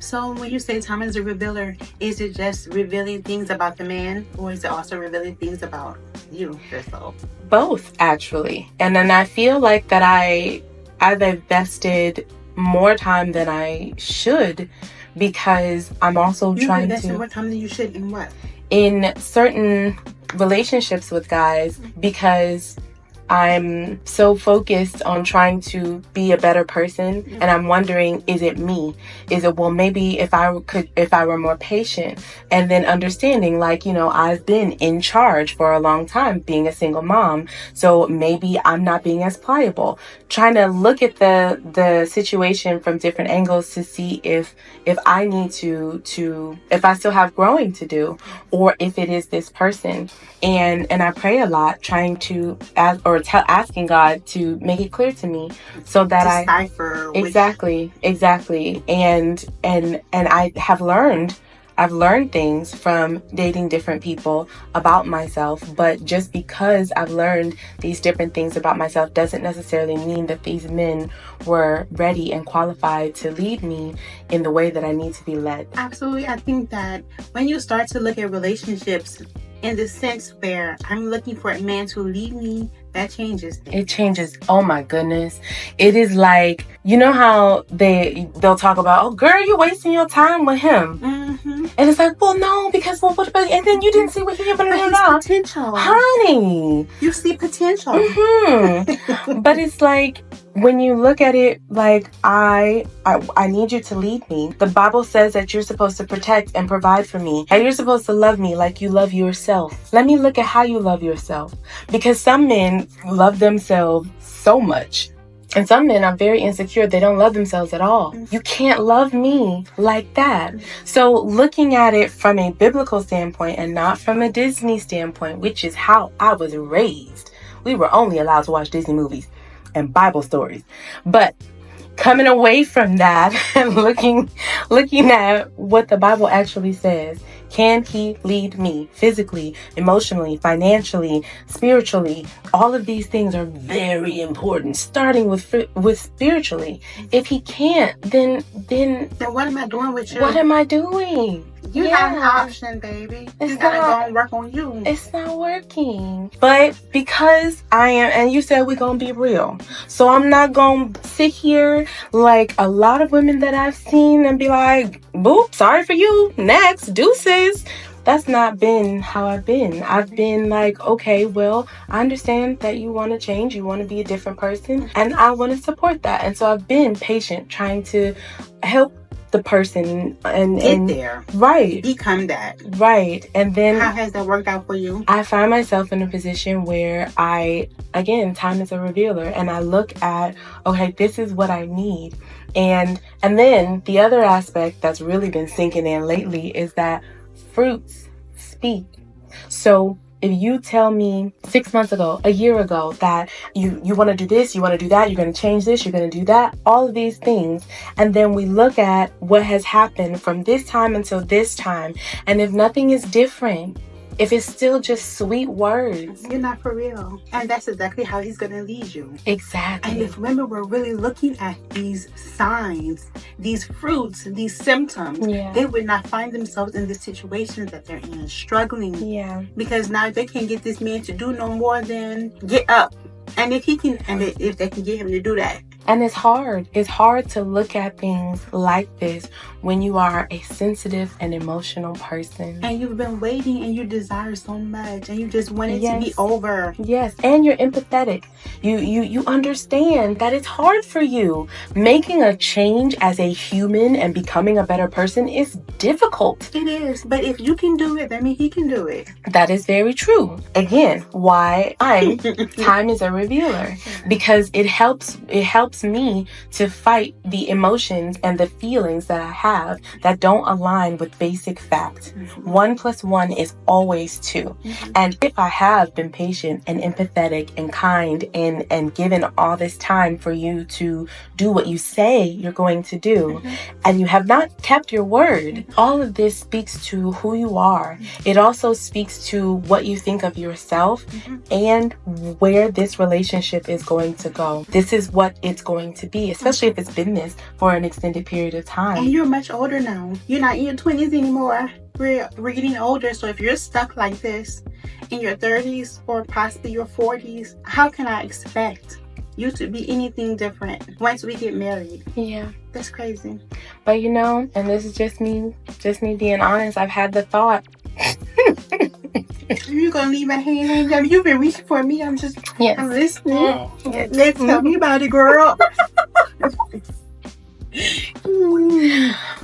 So when you say time is a revealer, is it just revealing things about the man, or is it also revealing things about you yourself? Both, actually. And then I feel like that I've invested more time than I should, because I'm also trying to more time than you should in what? In certain relationships with guys, because I'm so focused on trying to be a better person, and I'm wondering, is it me? Is it, well, maybe if I were more patient, and then understanding, like, you know, I've been in charge for a long time being a single mom, so maybe I'm not being as pliable. Trying to look at the situation from different angles to see if I need to if I still have growing to do, or if it is this person. And I pray a lot, trying to asking God to make it clear to me, so that decipher exactly. And I have learned. I've learned things from dating different people about myself, but just because I've learned these different things about myself doesn't necessarily mean that these men were ready and qualified to lead me in the way that I need to be led. Absolutely. I think that when you start to look at relationships in the sense where I'm looking for a man to lead me, that changes things. It changes. Oh my goodness. It is like, you know how they'll talk about, oh girl, you're wasting your time with him. Mm-hmm. And it's like, well, no, because what about, and then you didn't see what he had been doing. Potential. Honey. You see potential. Mm-hmm. But it's like, when you look at it, like, I need you to lead me. The Bible says that you're supposed to protect and provide for me, and you're supposed to love me like you love yourself. Let me look at how you love yourself, because some men love themselves so much, and some men are very insecure. They don't love themselves at all. You can't love me like that. So looking at it from a biblical standpoint and not from a Disney standpoint, which is how I was raised. We were only allowed to watch Disney movies and Bible stories. But coming away from that and looking at what the Bible actually says, can he lead me physically, emotionally, financially, spiritually? All of these things are very important, starting with spiritually. If he can't, then what am I doing with you? What am I doing? You have an option, baby. You gotta go and work on you. It's not working. But because I am, and you said we're gonna be real, so I'm not gonna sit here like a lot of women that I've seen and be like, boop, sorry for you, next, deuces. That's not been how I've been. I've been like, okay, well, I understand that you want to change, you want to be a different person, and I want to support that. And so I've been patient, trying to help the person and get there, right, become that, right. And then how has that worked out for you? I find myself in a position where time is a revealer, and I look at, okay, this is what I need. And then the other aspect that's really been sinking in lately is that fruits speak. So if you tell me 6 months ago, a year ago, that you want to do this, you want to do that, you're going to change this, you're going to do that, all of these things, and then we look at what has happened from this time until this time, and if nothing is different, if it's still just sweet words, you're not for real. And that's exactly how he's going to lead you. Exactly. And if women were really looking at these signs, these fruits, these symptoms, they would not find themselves in the situations that they're in, struggling. Yeah. Because now they can't get this man to do no more than get up. And if they can get him to do that. And it's hard. It's hard to look at things like this when you are a sensitive and emotional person. And you've been waiting and you desire so much and you just want it to be over. Yes, and you're empathetic. You understand that it's hard for you. Making a change as a human and becoming a better person is difficult. It is. But if you can do it, that means he can do it. That is very true. Again, why time is a revealer. Because it helps helps me to fight the emotions and the feelings that I have that don't align with basic fact. 1 + 1 is always 2. And if I have been patient and empathetic and kind and given all this time for you to do what you say you're going to do, and you have not kept your word, all of this speaks to who you are. It also speaks to what you think of yourself and where this relationship is going to go. This is what it's going to be, especially if it's been this for an extended period of time. And you're much older now. You're not in your 20s anymore. We're getting older. So if you're stuck like this in your 30s or possibly your 40s, how can I expect you to be anything different once we get married? Yeah. That's crazy. But you know, and this is just me being honest, I've had the thought. You're gonna leave my hand hanging down. You've been reaching for me. I'm listening. Yes. Let's tell me about it, girl.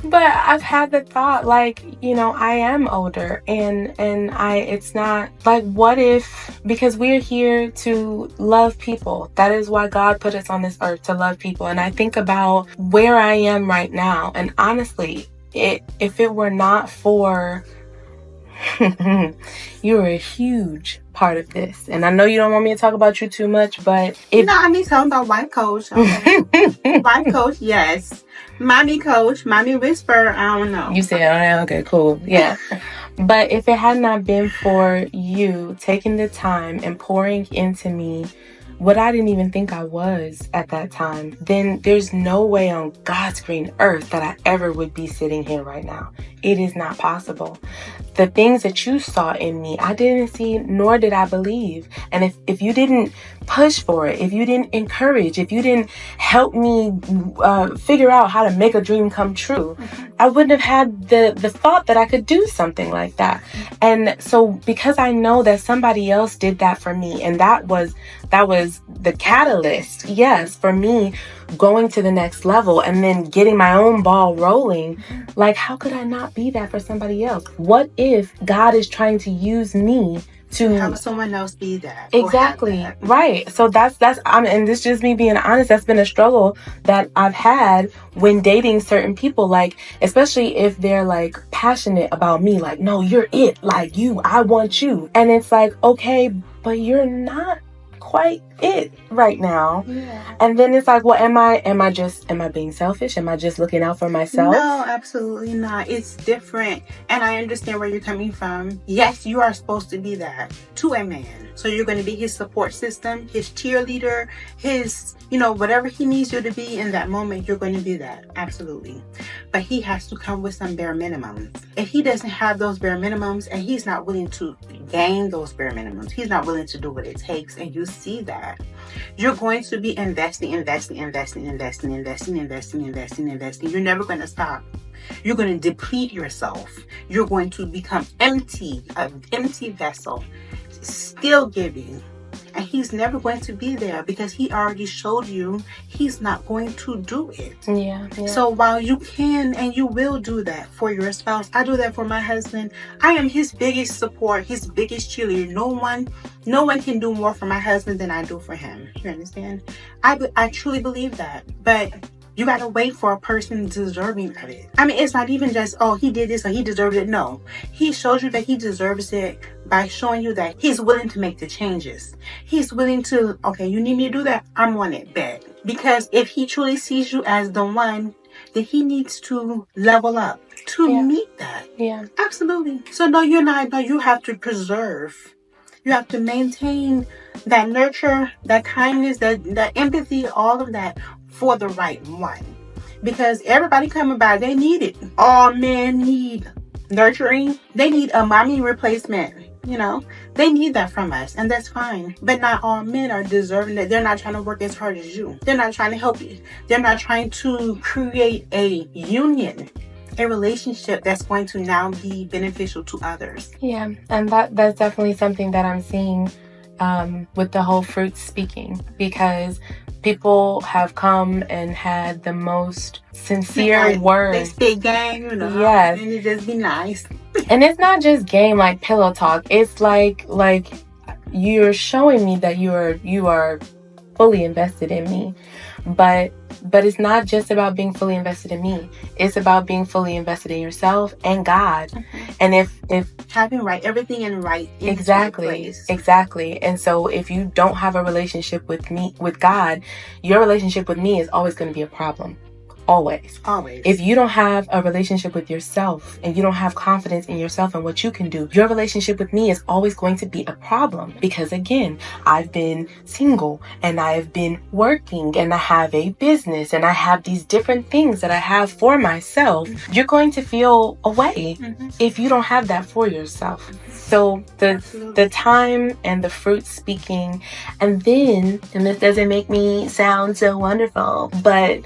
But I've had the thought, like, you know, I am older and it's not like, what if, because we're here to love people. That is why God put us on this earth, to love people. And I think about where I am right now. And honestly, if it were not for you're a huge part of this. And I know you don't want me to talk about you too much, but I need to talk about wife coach. Okay. Wife coach, yes. Mommy coach, mommy whisper, I don't know. You said, okay, cool. Yeah. But if it had not been for you taking the time and pouring into me what I didn't even think I was at that time, then there's no way on God's green earth that I ever would be sitting here right now. It is not possible. The things that you saw in me, I didn't see, nor did I believe. And if you didn't push for it, if you didn't encourage, if you didn't help me figure out how to make a dream come true, I wouldn't have had the thought that I could do something like that. And so because I know that somebody else did that for me, and that was the catalyst, yes, for me going to the next level and then getting my own ball rolling, like, how could I not be that for somebody else? What if God is trying to use me to have someone else be that? Exactly. Right. So that's and this is just me being honest, that's been a struggle that I've had when dating certain people, like, especially if they're like passionate about me, like, no, you're it, like, I want you. And it's like, okay, but you're not quite it right now. Yeah. And then it's like, well, am I being selfish? Am I just looking out for myself? No, absolutely not. It's different. And I understand where you're coming from. Yes, you are supposed to be that to a man. So you're going to be his support system, his cheerleader, his, whatever he needs you to be in that moment, you're going to be that. Absolutely. But he has to come with some bare minimums. If he doesn't have those bare minimums and he's not willing to gain those bare minimums, he's not willing to do what it takes, and you see that, you're going to be investing. You're never going to stop. You're going to deplete yourself. You're going to become empty, an empty vessel, still giving. And he's never going to be there because he already showed you he's not going to do it. Yeah. So while you can and you will do that for your spouse, I do that for my husband. I am his biggest support, his biggest cheerleader. No one can do more for my husband than I do for him. You understand? I truly believe that. But you got to wait for a person deserving of it. I mean, it's not even just, oh, he did this or he deserved it. No, he shows you that he deserves it by showing you that he's willing to make the changes. He's willing to, okay, you need me to do that? I'm on it, bet. Because if he truly sees you as the one, then he needs to level up to meet that. Yeah. Absolutely. So no, you're not. No, you have to preserve. You have to maintain that nurture, that kindness, that empathy, all of that for the right one. Because everybody coming by, they need it. All men need nurturing. They need a mommy replacement. They need that from us, and that's fine. But not all men are deserving that. They're not trying to work as hard as you. They're not trying to help you. They're not trying to create a union, a relationship that's going to now be beneficial to others. Yeah, and that's definitely something that I'm seeing with the whole fruit speaking, because people have come and had the most sincere words. They speak game, Yes. And it just be nice. And it's not just game like pillow talk. It's like you're showing me that you are fully invested in me. But it's not just about being fully invested in me. It's about being fully invested in yourself and God. And if having everything in right in exactly right place. Exactly. And so if you don't have a relationship with God, your relationship with me is always going to be a problem. Always. If you don't have a relationship with yourself and you don't have confidence in yourself and what you can do, your relationship with me is always going to be a problem. Because again, I've been single and I've been working and I have a business and I have these different things that I have for myself. You're going to feel away if you don't have that for yourself. So the time and the fruit speaking, and this doesn't make me sound so wonderful, but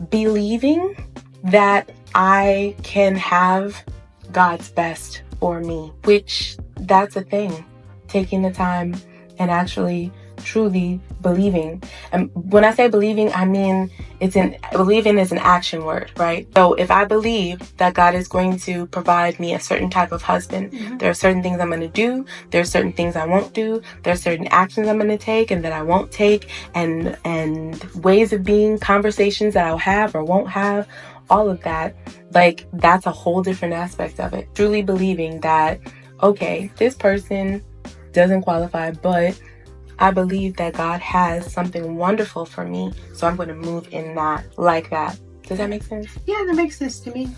believing that I can have God's best for me, which that's a thing. Taking the time and actually truly believing. And when I say believing, I mean believing is an action word, right? So if I believe that God is going to provide me a certain type of husband, there are certain things I'm going to do. There are certain things I won't do. There are certain actions I'm going to take and that I won't take, and ways of being, conversations that I'll have or won't have, all of that. Like, that's a whole different aspect of it. Truly believing that, okay, this person doesn't qualify, but I believe that God has something wonderful for me, so I'm going to move in that, like that. Does that make sense? Yeah, that makes sense to me.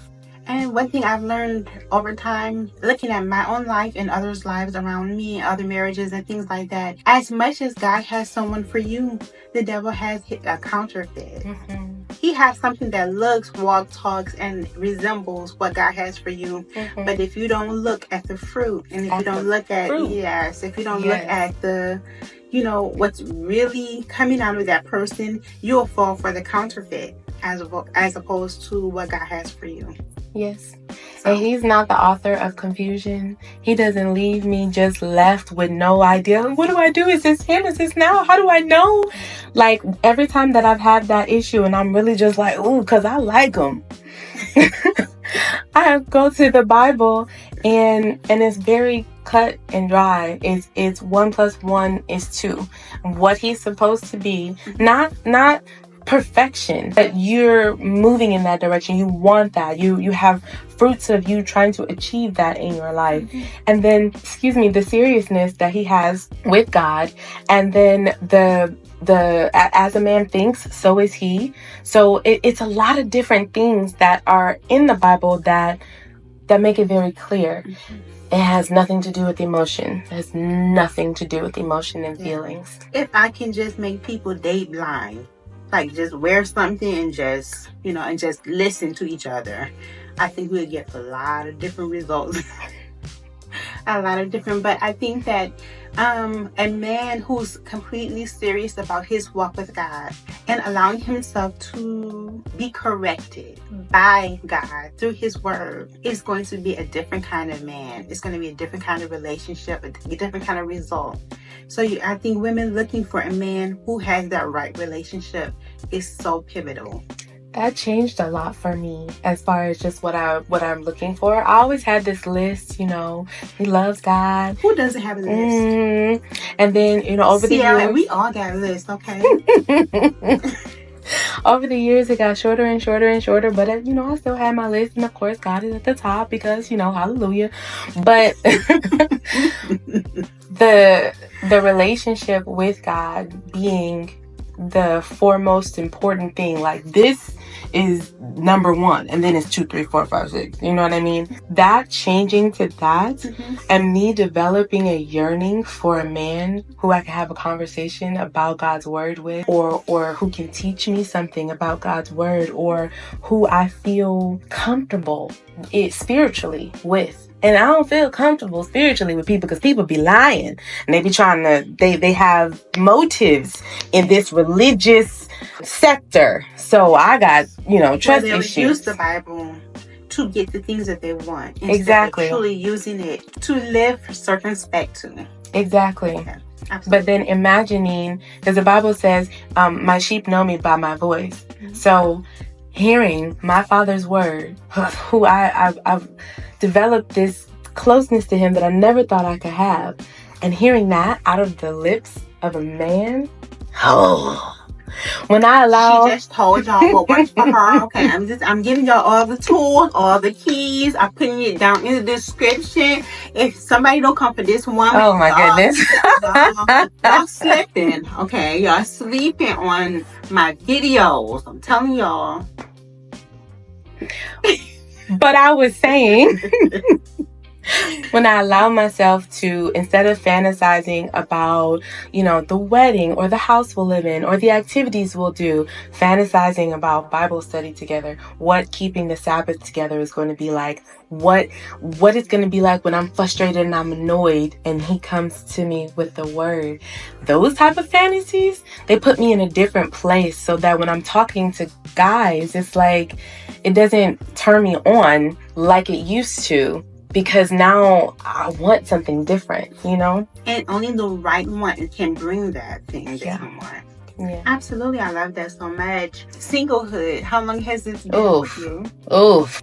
And one thing I've learned over time, looking at my own life and others' lives around me, other marriages and things like that, as much as God has someone for you, the devil has a counterfeit. He has something that looks, walks, talks, and resembles what God has for you. But if you don't look at the fruit, and if you don't look at, if you don't look at the, what's really coming out of that person, you'll fall for the counterfeit as opposed to what God has for you. Yes. And he's not the author of confusion. He doesn't leave me just left with no idea. What do I do? Is this him? Is this now? How do I know? Like, every time that I've had that issue and I'm really just like, ooh, because I like him. I go to the Bible and it's very cut and dry. It's 1 + 1 is 2. What he's supposed to be. Not perfection, but you're moving in that direction. You want that. You have fruits of you trying to achieve that in your life. And then, the seriousness that he has with God, and then the as a man thinks, so is he. So it's a lot of different things that are in the Bible that make it very clear. It has nothing to do with emotion. It has nothing to do with emotion and feelings. If I can just make people date blind, like just wear something and just, and just listen to each other, I think we'll get a lot of different results. But I think that a man who's completely serious about his walk with God and allowing himself to be corrected by God through his word is going to be a different kind of man. It's going to be a different kind of relationship, a different kind of result. So I think women looking for a man who has that right relationship is so pivotal. That changed a lot for me as far as just what I'm looking for. I always had this list, he loves God. Who doesn't have a list? And then, over the years, we all got a list, okay? Over the years, it got shorter and shorter and shorter, but I still had my list, and of course, God is at the top because, hallelujah. But the relationship with God being the foremost important thing, like this is number one, and then it's 2, 3, 4, 5, 6. You know what I mean? That changing to that, and me developing a yearning for a man who I can have a conversation about God's word with, or who can teach me something about God's word, or who I feel comfortable spiritually with. And I don't feel comfortable spiritually with people because people be lying and they be trying to, they have motives in this religious sector. So I got, trust issues. They use the Bible to get the things that they want. Exactly. Of truly using it to live circumspect to. Exactly. Okay. But then imagining, because the Bible says, my sheep know me by my voice. So hearing my Father's word, who I've developed this closeness to him that I never thought I could have, and hearing that out of the lips of a man, When I allow... She just told y'all what works for her. Okay, I'm giving y'all all the tools, all the keys. I'm putting it down in the description. If somebody don't come for this woman, Oh my goodness. y'all slipping. Okay, y'all sleeping on my videos. I'm telling y'all. But I was saying, when I allow myself to, instead of fantasizing about, the wedding or the house we'll live in or the activities we'll do, fantasizing about Bible study together, what keeping the Sabbath together is going to be like, what it's going to be like when I'm frustrated and I'm annoyed and he comes to me with the word. Those type of fantasies, they put me in a different place so that when I'm talking to guys, it's like, it doesn't turn me on like it used to. Because now I want something different, And only the right one can bring that thing to someone. Yeah. Absolutely, I love that so much. Singlehood, how long has this been with you?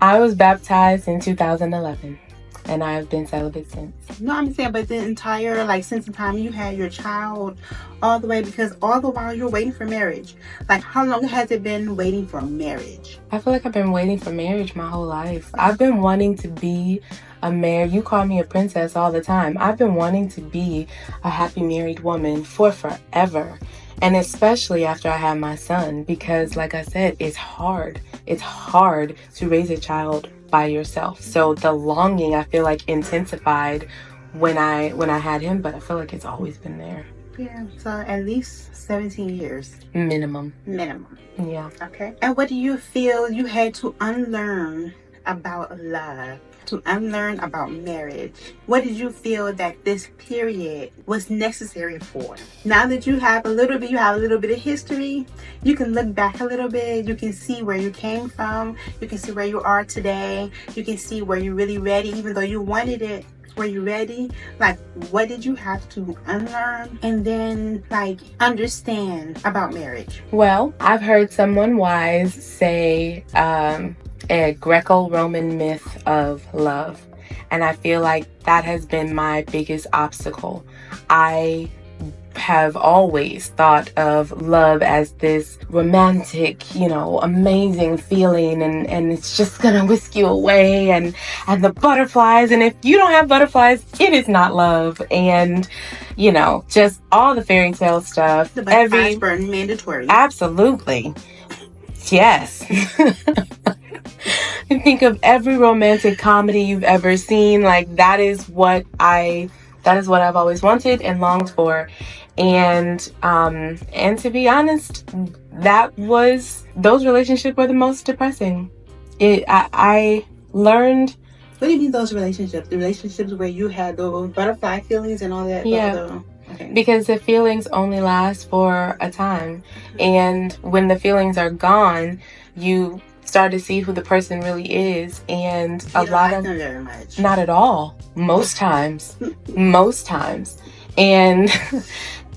I was baptized in 2011, and I've been celibate since. No, I'm saying, but the entire, since the time you had your child, all the way, because all the while you're waiting for marriage. How long has it been waiting for marriage? I feel like I've been waiting for marriage my whole life. I've been wanting to be a married, you call me a princess all the time. I've been wanting to be a happy married woman for forever. And especially after I had my son, because like I said, it's hard. It's hard to raise a child by yourself. So the longing, I feel like, intensified when I had him, but I feel like it's always been there. Yeah, so at least 17 years. Minimum. Yeah. Okay. And what do you feel you had to unlearn about love? To unlearn about marriage? What did you feel that this period was necessary for? Now that you have a little bit of history, you can look back a little bit, you can see where you came from, you can see where you are today, you can see where you're really ready, even though you wanted it. Were you ready? What did you have to unlearn and then understand about marriage? Well, I've heard someone wise say a Greco-Roman myth of love, and I feel like that has been my biggest obstacle. I have always thought of love as this romantic, amazing feeling, and it's just gonna whisk you away, and the butterflies, and if you don't have butterflies, it is not love, and just all the fairy tale stuff. The butterflies were mandatory. Absolutely. Yes. You think of every romantic comedy you've ever seen, that is what I've always wanted and longed for. And to be honest, those relationships were the most depressing. I learned. What do you mean those relationships? The relationships where you had those butterfly feelings and all that? Yeah. Okay. Because the feelings only last for a time. And when the feelings are gone, you start to see who the person really is, and a lot of very much. Not at all. Most times. And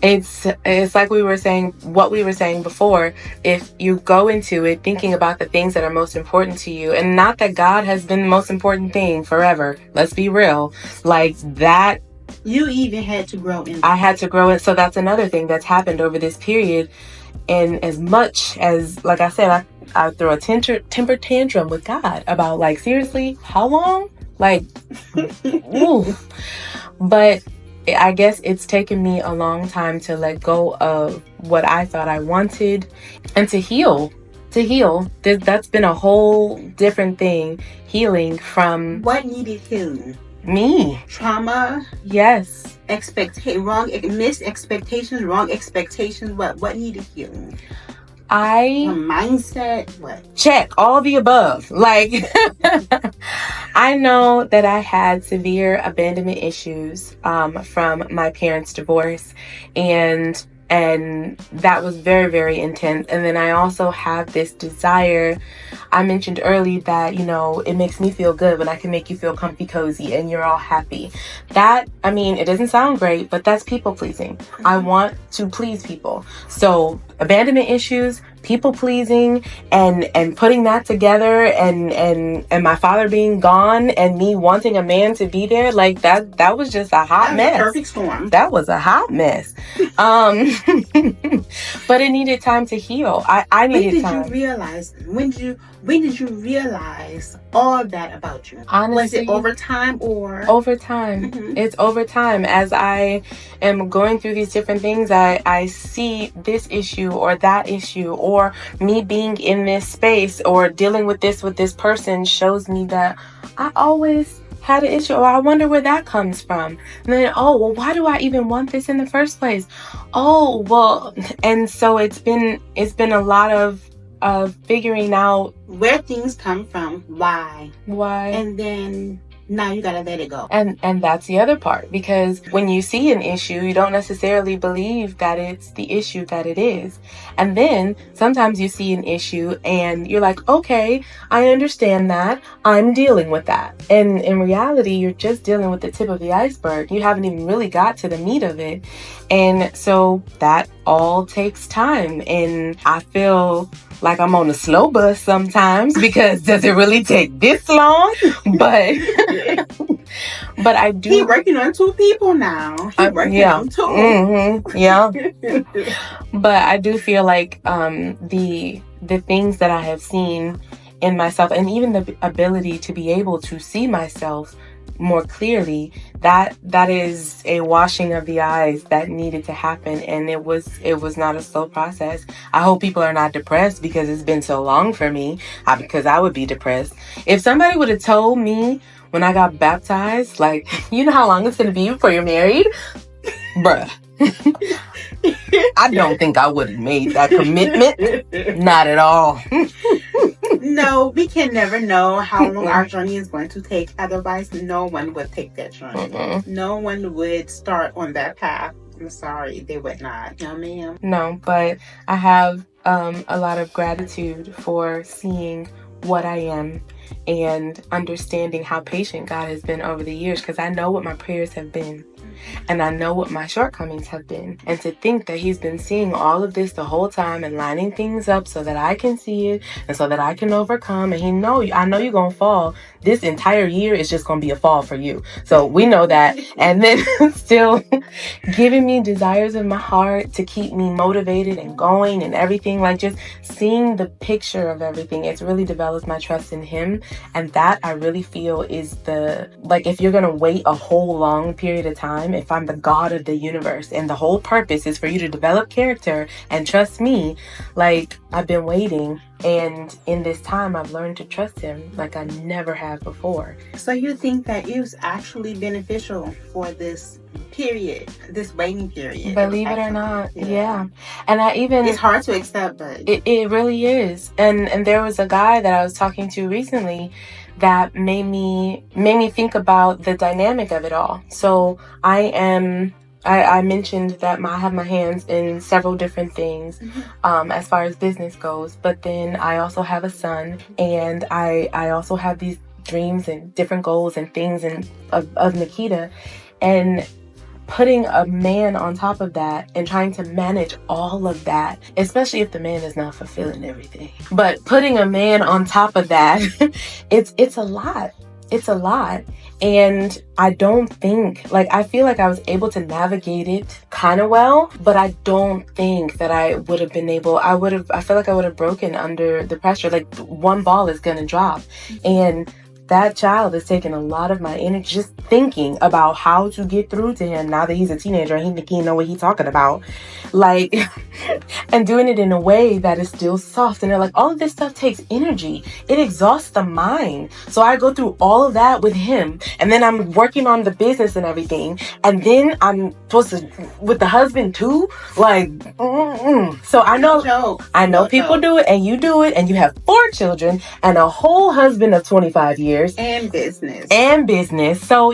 it's like what we were saying before. If you go into it thinking about the things that are most important to you, and not that God has been the most important thing forever, let's be real, that you even had to grow in. I had to grow in. So that's another thing that's happened over this period. And as much as, like I said, I throw a temper tantrum with God about, seriously, how long? Ooh. But I guess it's taken me a long time to let go of what I thought I wanted and to heal. That's been a whole different thing. Healing from... What needed healing? Me. Trauma? Yes. Missed expectations, wrong expectations. What needed healing? Your mindset? What? Check all the above. I know that I had severe abandonment issues from my parents' divorce, and that was very, very intense. And then I also have this desire. I mentioned early that, it makes me feel good when I can make you feel comfy, cozy, and you're all happy. It doesn't sound great, but that's people pleasing. I want to please people. So abandonment issues, people pleasing and putting that together and my father being gone and me wanting a man to be there, like that was just a hot mess. Perfect storm. That was a hot mess. But it needed time to heal. I needed time. When did you realize all of that about you? Honestly, was it over time or? Over time. Mm-hmm. It's over time. As I am going through these different things, I see this issue or that issue, or me being in this space or dealing with this person shows me that I always had an issue. Oh, I wonder where that comes from. And then, oh, well, why do I even want this in the first place? Oh, well, and so it's been a lot of figuring out where things come from, why, and then now you gotta let it go. And that's the other part, because when you see an issue, you don't necessarily believe that it's the issue that it is. And then sometimes you see an issue and you're like, okay, I understand that. I'm dealing with that. And in reality, you're just dealing with the tip of the iceberg. You haven't even really got to the meat of it. And so that all takes time. And I feel like I'm on a slow bus sometimes, because does it really take this long? But I do. He's working on 2 people now. He's working on 2. Mm-hmm, yeah. But I do feel like the things that I have seen in myself, and even the ability to be able to see myself more clearly, that is a washing of the eyes that needed to happen. And it was not a slow process. I hope people are not depressed because it's been so long for me, because I would be depressed. If somebody would have told me when I got baptized, like, you know how long it's going to be before you're married? Bruh. I don't think I would have made that commitment. Not at all. No, we can never know how long our journey is going to take. Otherwise, no one would take that journey. No one would start on that path. I'm sorry, they would not. No, ma'am. No, but I have a lot of gratitude for seeing what I am and understanding how patient God has been over the years, because I know what my prayers have been. And I know what my shortcomings have been. And to think that he's been seeing all of this the whole time and lining things up so that I can see it and so that I can overcome. And I know you're going to fall. This entire year is just going to be a fall for you. So we know that. And then still giving me desires of my heart to keep me motivated and going and everything. Like, just seeing the picture of everything. It's really developed my trust in him. And that, I really feel, is if you're going to wait a whole long period of time, if I'm the God of the universe and the whole purpose is for you to develop character and trust me, like, I've been waiting. And in this time, I've learned to trust him like I never have before. So you think that it was actually beneficial for this period, this waiting period? Believe it or not, yeah. And it's hard to accept, but it really is. And there was a guy that I was talking to recently that made me think about the dynamic of it all. So I mentioned that I have my hands in several different things as far as business goes, but then I also have a son, and I also have these dreams and different goals and things of Nikita, and putting a man on top of that and trying to manage all of that, especially if the man is not fulfilling everything. But putting a man on top of that, it's a lot. It's a lot. And I don't think, I feel like I was able to navigate it kind of well, but I don't think that I would have been able, I feel like I would have broken under the pressure. Like, one ball is going to drop. And that child is taking a lot of my energy just thinking about how to get through to him now that he's a teenager and he know what he's talking about. Like, and doing it in a way that is still soft. And they're like, all of this stuff takes energy. It exhausts the mind. So I go through all of that with him. And then I'm working on the business and everything. And then I'm supposed to, with the husband too. Like, So I know people do it, and you do it, and you have 4 children and a whole husband of 25 years. And business. So,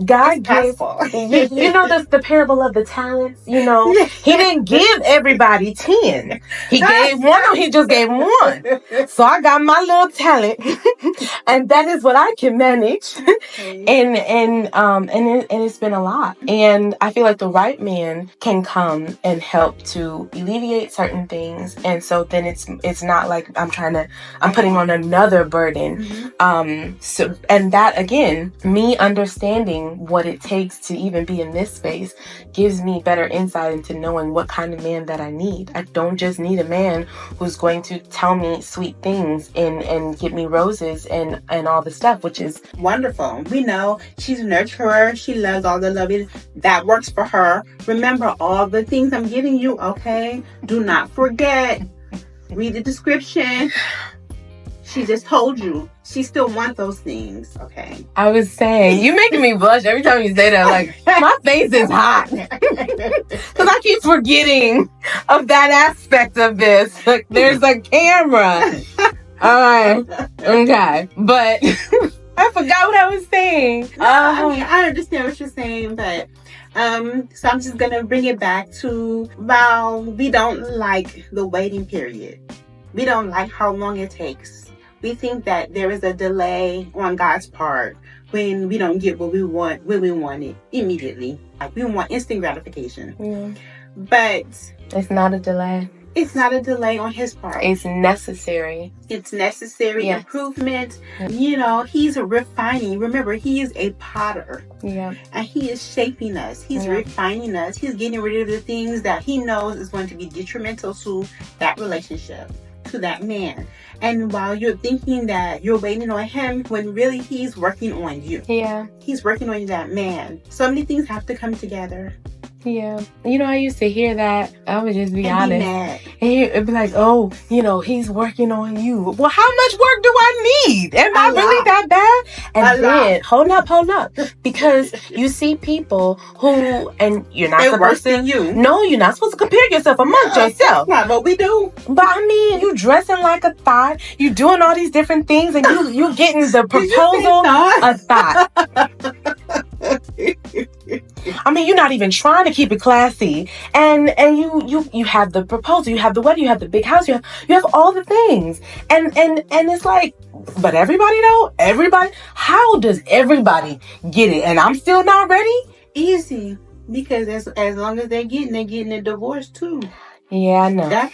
God It's gave, possible. you know, the parable of the talents, you know, he didn't give everybody 10. He gave one, he just gave one. So I got my little talent and that is what I can manage. And it's been a lot. And I feel like the right man can come and help to alleviate certain things. And so then it's not like I'm putting on another burden. So, and that again, me understanding what it takes to even be in this space gives me better insight into knowing what kind of man that I need. I don't just need a man who's going to tell me sweet things and give me roses and all the stuff, which is wonderful. We know she's a nurturer. She loves all the loving that works for her. Remember all the things I'm giving you, okay? Do not forget. Read the description. She just told you. She still wants those things, okay? I was saying, you making me blush every time you say that. Like, my face is hot. Because I keep forgetting of that aspect of this. Like, there's a camera. Alright. Okay. But I forgot what I was saying. I understand what you're saying, but so I'm just gonna bring it back to, well, we don't like the waiting period. We don't like how long it takes. We think that there is a delay on God's part when we don't get what we want when we want it immediately. Like, we want instant gratification. Yeah. But it's not a delay. It's not a delay on his part. It's necessary. It's necessary improvement. Yeah. You know, he's refining. Remember, he is a potter. Yeah. And he is shaping us. He's refining us. He's getting rid of the things that he knows is going to be detrimental to that relationship, to that man. And while you're thinking that you're waiting on him, when really he's working on you. Yeah. He's working on that man. So many things have to come together. Yeah. You know, I used to hear that. I would just be honest. Mad. And it'd be like, oh, you know, he's working on you. Well, how much work do I need? Am I really that bad? And then, hold up. Because you see people who, and you're not supposed to. No, you're not supposed to compare yourself amongst yourself. That's not what we do. But I mean, you dressing like a thought. You doing all these different things. And you getting the proposal a thought. I mean, you're not even trying to keep it classy, and you have the proposal, you have the wedding, you have the big house, you have all the things, and it's like, but everybody, how does everybody get it? And I'm still not ready. Easy, because as long as they're getting a divorce too. Yeah, I know. That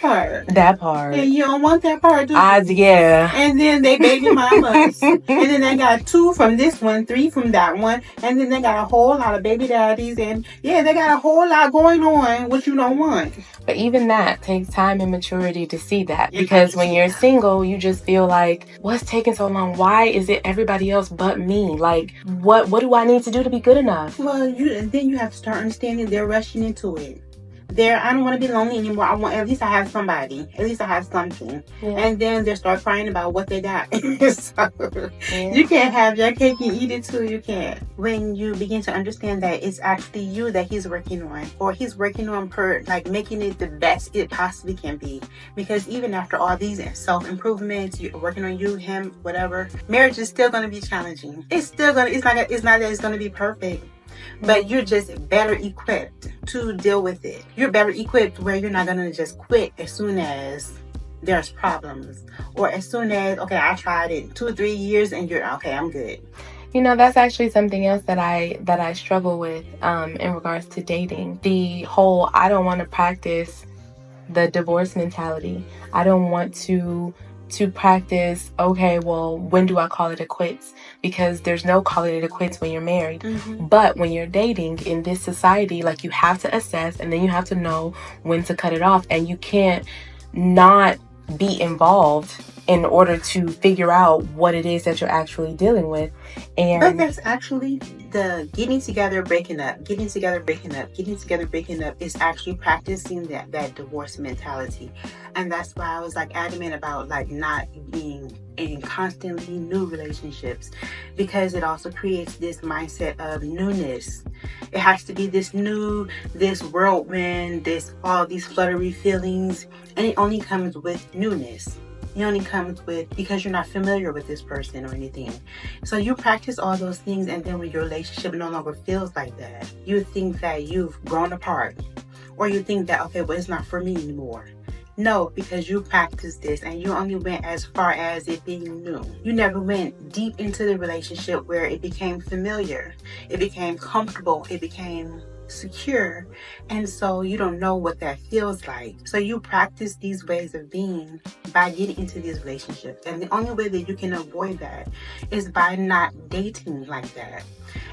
part. And you don't want that part, do you? Yeah. And then they baby mamas. And then they got 2 from this one, 3 from that one. And then they got a whole lot of baby daddies. And they got a whole lot going on, which you don't want. But even that takes time and maturity to see that. Because when you're single, you just feel like, what's taking so long? Why is it everybody else but me? Like, what do I need to do to be good enough? Well, then you have to start understanding they're rushing into it. I don't want to be lonely anymore. At least I have somebody. At least I have something. Yeah. And then they start crying about what they got. You can't have your cake and eat it too. You can't. When you begin to understand that it's actually you that he's working on, or he's working on making it the best it possibly can be. Because even after all these self-improvements, you're working on you, him, whatever, marriage is still going to be challenging. It's not that it's going to be perfect. But you're just better equipped to deal with it. You're better equipped where you're not going to just quit as soon as there's problems. Or as soon as, okay, I tried it 2 or 3 years and you're, okay, I'm good. You know, that's actually something else that I struggle with in regards to dating. The whole, I don't want to practice the divorce mentality. I don't want to practice, okay, well, when do I call it a quits? Because there's no calling it a quits when you're married. Mm-hmm. But when you're dating in this society, like, you have to assess and then you have to know when to cut it off. And you can't not be involved in order to figure out what it is that you're actually dealing with. But that's actually the getting together, breaking up, getting together, breaking up, getting together, breaking up is actually practicing that divorce mentality. And that's why I was adamant about not being in constantly new relationships, because it also creates this mindset of newness. It has to be this new, this whirlwind, all these fluttery feelings, and it only comes with newness. It only comes with because you're not familiar with this person or anything. So you practice all those things, and then when your relationship no longer feels like that, you think that you've grown apart, or you think that, okay, well, it's not for me anymore. No, because you practiced this and you only went as far as it being new. You never went deep into the relationship where it became familiar, it became comfortable, it became secure, and so you don't know what that feels like. So you practice these ways of being by getting into these relationships, and the only way that you can avoid that is by not dating like that.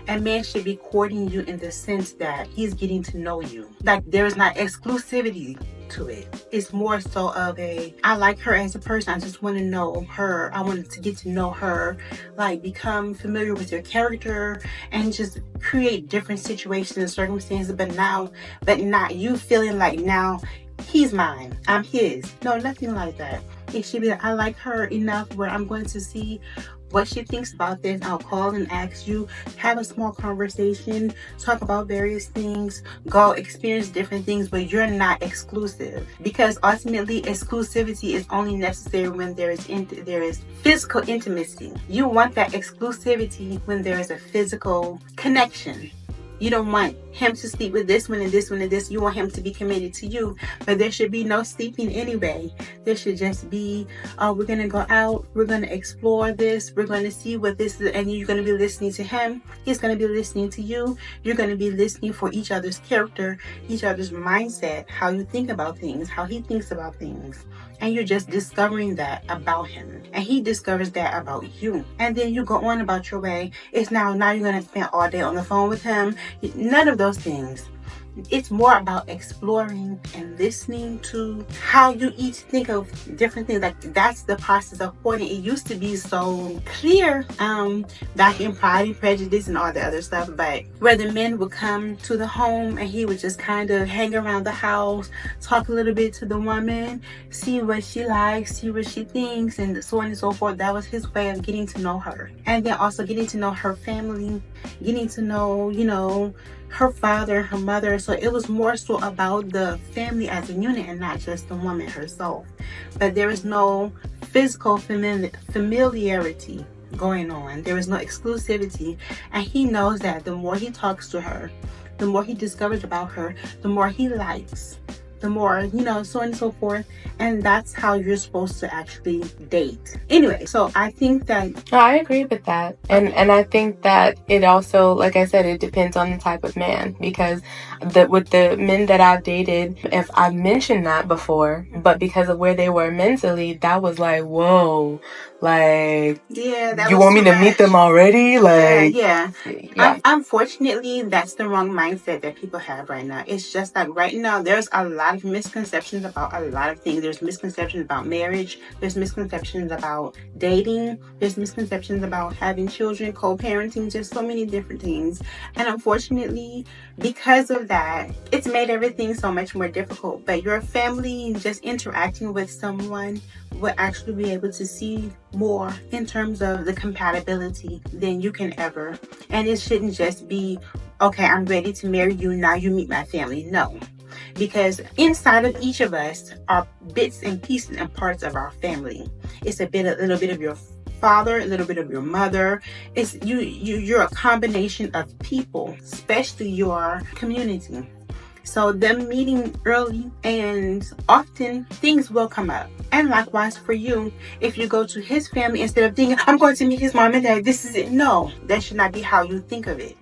A man should be courting you in the sense that he's getting to know you. Like, there is not exclusivity to it. It's more so of a, I like her as a person, I just want to know her, I want to get to know her, like become familiar with your character and just create different situations and circumstances, but not you feeling like now he's mine, I'm his. No, nothing like that. It should be that I like her enough where I'm going to see what she thinks about this. I'll call and ask you, have a small conversation, talk about various things, go experience different things, but you're not exclusive, because ultimately exclusivity is only necessary when there is physical intimacy. You want that exclusivity when there is a physical connection. You don't want him to sleep with this one and this one and this. You want him to be committed to you. But there should be no sleeping anyway. There should just be, we're going to go out. We're going to explore this. We're going to see what this is. And you're going to be listening to him. He's going to be listening to you. You're going to be listening for each other's character, each other's mindset, how you think about things, how he thinks about things. And you're just discovering that about him. And he discovers that about you. And then you go on about your way. It's now you're going to spend all day on the phone with him. None of those things. It's more about exploring and listening to how you each think of different things. Like, that's the process of courting. It used to be so clear back in Pride and Prejudice and all the other stuff, but where the men would come to the home and he would just kind of hang around the house, talk a little bit to the woman, see what she likes, see what she thinks, and so on and so forth. That was his way of getting to know her, and then also getting to know her family, getting to know, her father, her mother. So it was more so about the family as a unit and not just the woman herself. But there is no physical familiarity going on. There is no exclusivity. And he knows that the more he talks to her, the more he discovers about her, the more he likes, the more, so on and so forth. And that's how you're supposed to actually date. Anyway, so I think that... I agree with that. And I think that it also, like I said, it depends on the type of man. Because with the men that I've dated, if I've mentioned that before, but because of where they were mentally, that was like, whoa, like, yeah, you want me to meet them already? Like, yeah. Unfortunately, that's the wrong mindset that people have right now. It's just like right now, there's a lot of misconceptions about a lot of things. There's misconceptions about marriage. There's misconceptions about dating. There's misconceptions about having children, co-parenting, just so many different things. And unfortunately, because of that, it's made everything so much more difficult. But your family, just interacting with someone, will actually be able to see more in terms of the compatibility than you can ever. And it shouldn't just be, okay, I'm ready to marry you, now you meet my family. No. Because inside of each of us are bits and pieces and parts of our family. It's a little bit of your father, a little bit of your mother. It's you're a combination of people, especially your community. So them meeting early, and often things will come up. And likewise for you, if you go to his family, instead of thinking, I'm going to meet his mom and dad, this is it. No, that should not be how you think of it.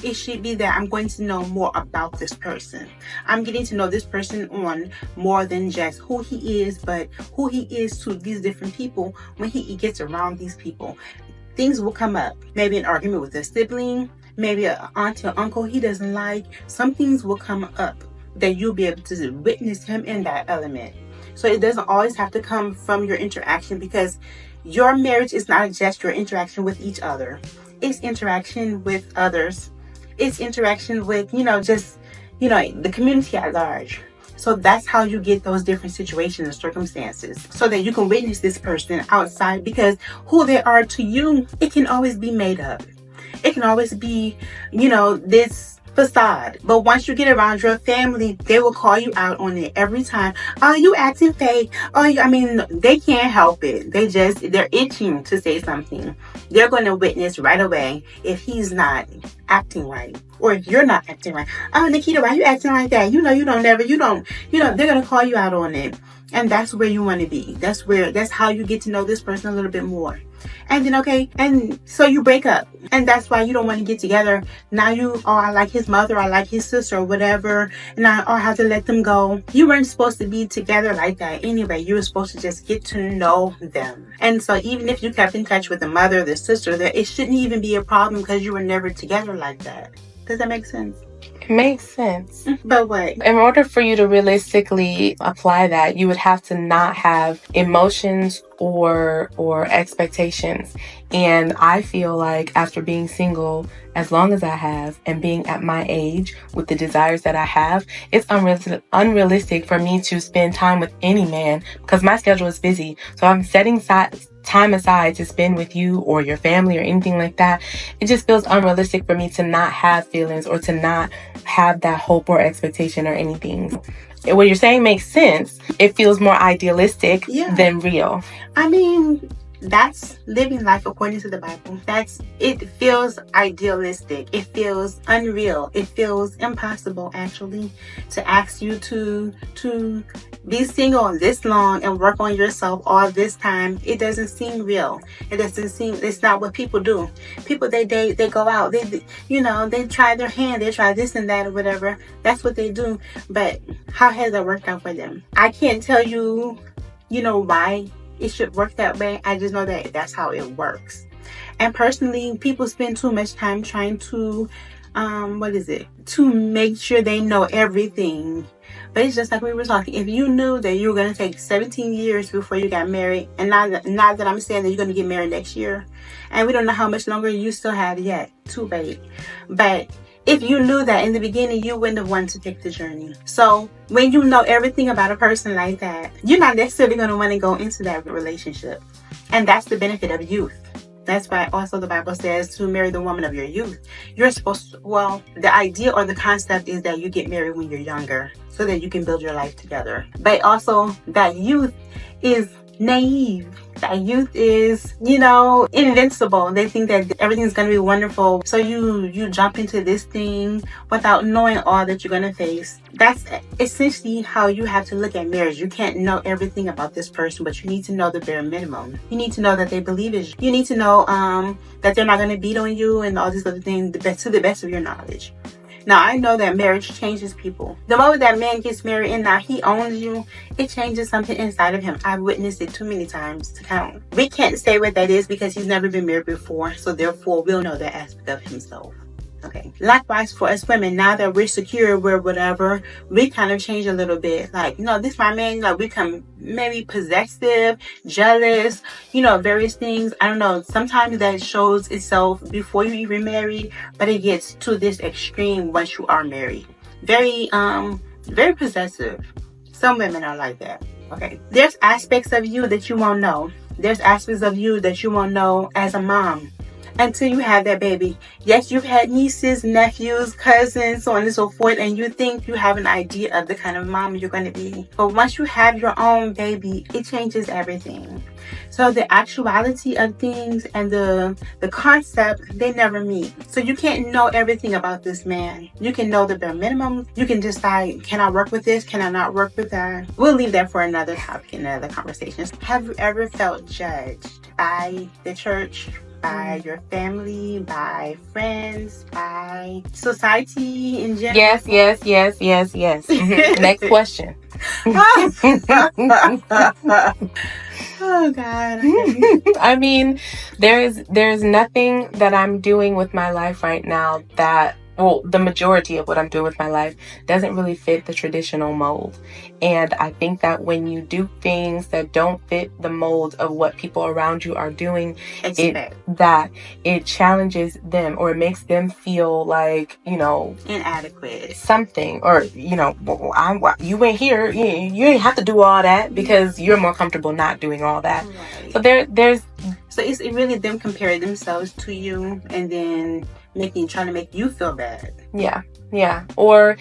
It should be that I'm going to know more about this person. I'm getting to know this person on more than just who he is, but who he is to these different people. When he gets around these people, things will come up. Maybe an argument with a sibling, maybe an aunt or uncle he doesn't like. Some things will come up that you'll be able to witness him in that element. So it doesn't always have to come from your interaction, because your marriage is not just your interaction with each other. It's interaction with others. It's interaction with, the community at large. So that's how you get those different situations and circumstances, so that you can witness this person outside, because who they are to you, it can always be made up. It can always be, this facade. But once you get around your family, they will call you out on it every time. Oh, you acting fake. Oh, they can't help it. They're itching to say something. They're going to witness right away if he's not acting right, or if you're not acting right. Oh, Nikita, why you acting like that? They're going to call you out on it. And that's where you want to be. That's how you get to know this person a little bit more. And then, and so you break up. And that's why you don't want to get together. Now I like his mother, I like his sister, or whatever. And I have to let them go. You weren't supposed to be together like that anyway. You were supposed to just get to know them. And so even if you kept in touch with the mother, the sister, it shouldn't even be a problem because you were never together like that. Does that make sense? It makes sense. But what? In order for you to realistically apply that, you would have to not have emotions or expectations. And I feel like after being single as long as I have and being at my age with the desires that I have, it's unrealistic for me to spend time with any man because my schedule is busy. So I'm setting time aside to spend with you or your family or anything like that. It just feels unrealistic for me to not have feelings or to not have that hope or expectation or anything. What you're saying makes sense. It feels more idealistic than real. That's living life according to the Bible. It feels idealistic. It feels unreal. It feels impossible, actually, to ask you to be single this long and work on yourself all this time. It doesn't seem real. It's not what people do. People, they date, they go out, they try their hand, they try this and that or whatever. That's what they do. But how has that worked out for them? I can't tell you, why it should work that way. I just know that that's how it works. And personally, people spend too much time trying to to make sure they know everything. But it's just like we were talking. If you knew that you were going to take 17 years before you got married, and not that I'm saying that you're going to get married next year, and we don't know how much longer you still have yet to wait. But if you knew that in the beginning, you wouldn't have wanted to take the journey. So when you know everything about a person like that, you're not necessarily going to want to go into that relationship. And that's the benefit of youth. That's why also the Bible says to marry the woman of your youth. You're supposed to, the idea or the concept is that you get married when you're younger so that you can build your life together. But also that youth is naive. That youth is, invincible. They think that everything's going to be wonderful. So you jump into this thing without knowing all that you're going to face. That's essentially how you have to look at marriage. You can't know everything about this person, but you need to know the bare minimum. You need to know that they believe it. You need to know that they're not going to beat on you and all these other things to the best of your knowledge. Now, I know that marriage changes people. The moment that man gets married and now he owns you, it changes something inside of him. I've witnessed it too many times to count. We can't say what that is because he's never been married before. So therefore, we'll know that aspect of himself. Okay. Likewise, for us women, now that we're secure, we're whatever, we kind of change a little bit. Like, this my man, we become maybe possessive, jealous, various things. I don't know. Sometimes that shows itself before you even married, but it gets to this extreme once you are married. Very possessive. Some women are like that. Okay. There's aspects of you that you won't know. There's aspects of you that you won't know as a mom until you have that baby. Yes, you've had nieces, nephews, cousins, so on and so forth, and you think you have an idea of the kind of mom you're going to be. But once you have your own baby, it changes everything. So the actuality of things and the concept, they never meet. So you can't know everything about this man. You can know the bare minimum. You can decide, can I work with this? Can I not work with that? We'll leave that for another topic, another conversation. Have you ever felt judged by the church, by your family, by friends, by society in general? Yes. Next question. Oh God. I mean, there's nothing that I'm doing with my life right now that, the majority of what I'm doing with my life doesn't really fit the traditional mold. And I think that when you do things that don't fit the mold of what people around you are doing, it challenges them, or it makes them feel like, inadequate. Something, or, you ain't here. You ain't have to do all that because you're more comfortable not doing all that. Right. So it's really them comparing themselves to you and then trying to make you feel bad. Yeah. Yeah. Or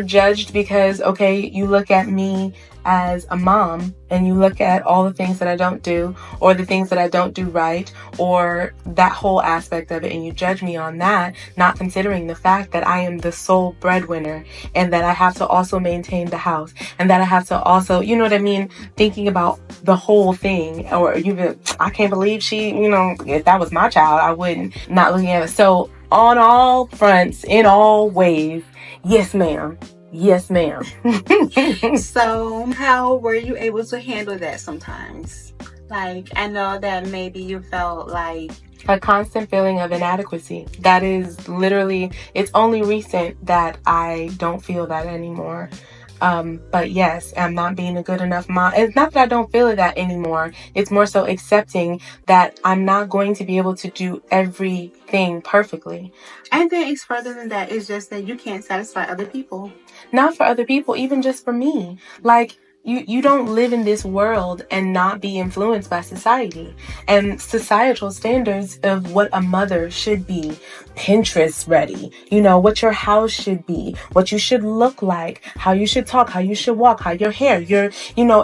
judged because, okay, you look at me as a mom and you look at all the things that I don't do, or the things that I don't do right, or that whole aspect of it, and you judge me on that, not considering the fact that I am the sole breadwinner, and that I have to also maintain the house, and that I have to also, you know what I mean, thinking about the whole thing. Or even, I can't believe she, if that was my child, I wouldn't, not looking at it. So on all fronts, in all ways, yes ma'am. Yes, ma'am. So how were you able to handle that sometimes? Like, I know that maybe you felt like a constant feeling of inadequacy. That is literally, it's only recent that I don't feel that anymore. But yes, I'm not being a good enough mom. It's not that I don't feel that anymore. It's more so accepting that I'm not going to be able to do everything perfectly. And then it's further than that. It's just that you can't satisfy other people. Not for other people, even just for me. Like, you don't live in this world and not be influenced by society and societal standards of what a mother should be. Pinterest ready, what your house should be, what you should look like, how you should talk, how you should walk, how your hair,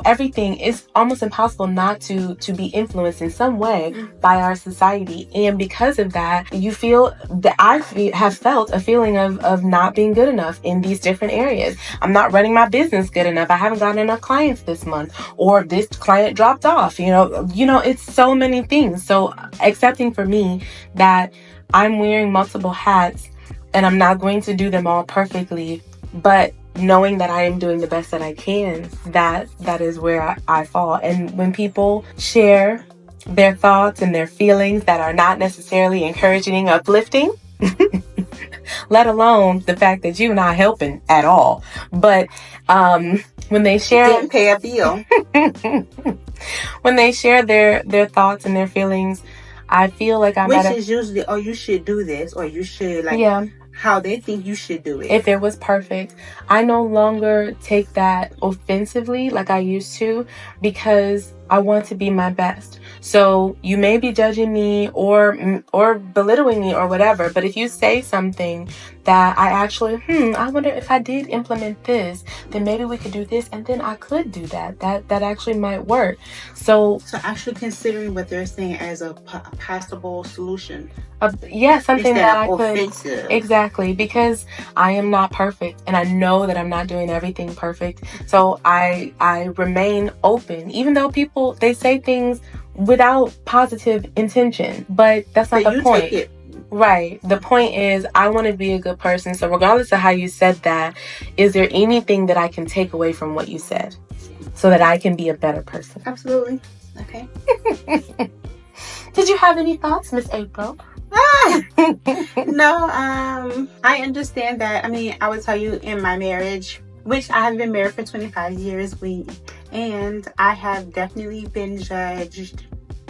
everything is almost impossible not to be influenced in some way by our society. And because of that, you feel that I have felt a feeling of not being good enough in these different areas. I'm not running my business good enough. I haven't gotten enough clients this month, or this client dropped off. It's so many things. So accepting for me that I'm wearing multiple hats and I'm not going to do them all perfectly, but knowing that I am doing the best that I can, that is where I fall. And when people share their thoughts and their feelings that are not necessarily encouraging, uplifting, let alone the fact that you're not helping at all. But when they share, didn't pay a bill. When they share their thoughts and their feelings, I feel like which is usually, oh, you should do this, or you should, like, yeah, how they think you should do it. If it was perfect, I no longer take that offensively like I used to, because I want to be my best. So you may be judging me or belittling me or whatever, but if you say something that I actually, I wonder if I did implement this, then maybe we could do this, and then I could do that. That actually might work. So actually considering what they're saying as a possible solution. Something that I offensive. could. Exactly, because I am not perfect, and I know that I'm not doing everything perfect. So I remain open, even though people, they say things without positive intention, but that's not the point. Take it. Right. The point is, I want to be a good person. So regardless of how you said that, is there anything that I can take away from what you said so that I can be a better person? Absolutely. Okay. Did you have any thoughts, Miss April? No, I understand that. I mean, I would tell you, in my marriage, which I have been married for 25 years, and I have definitely been judged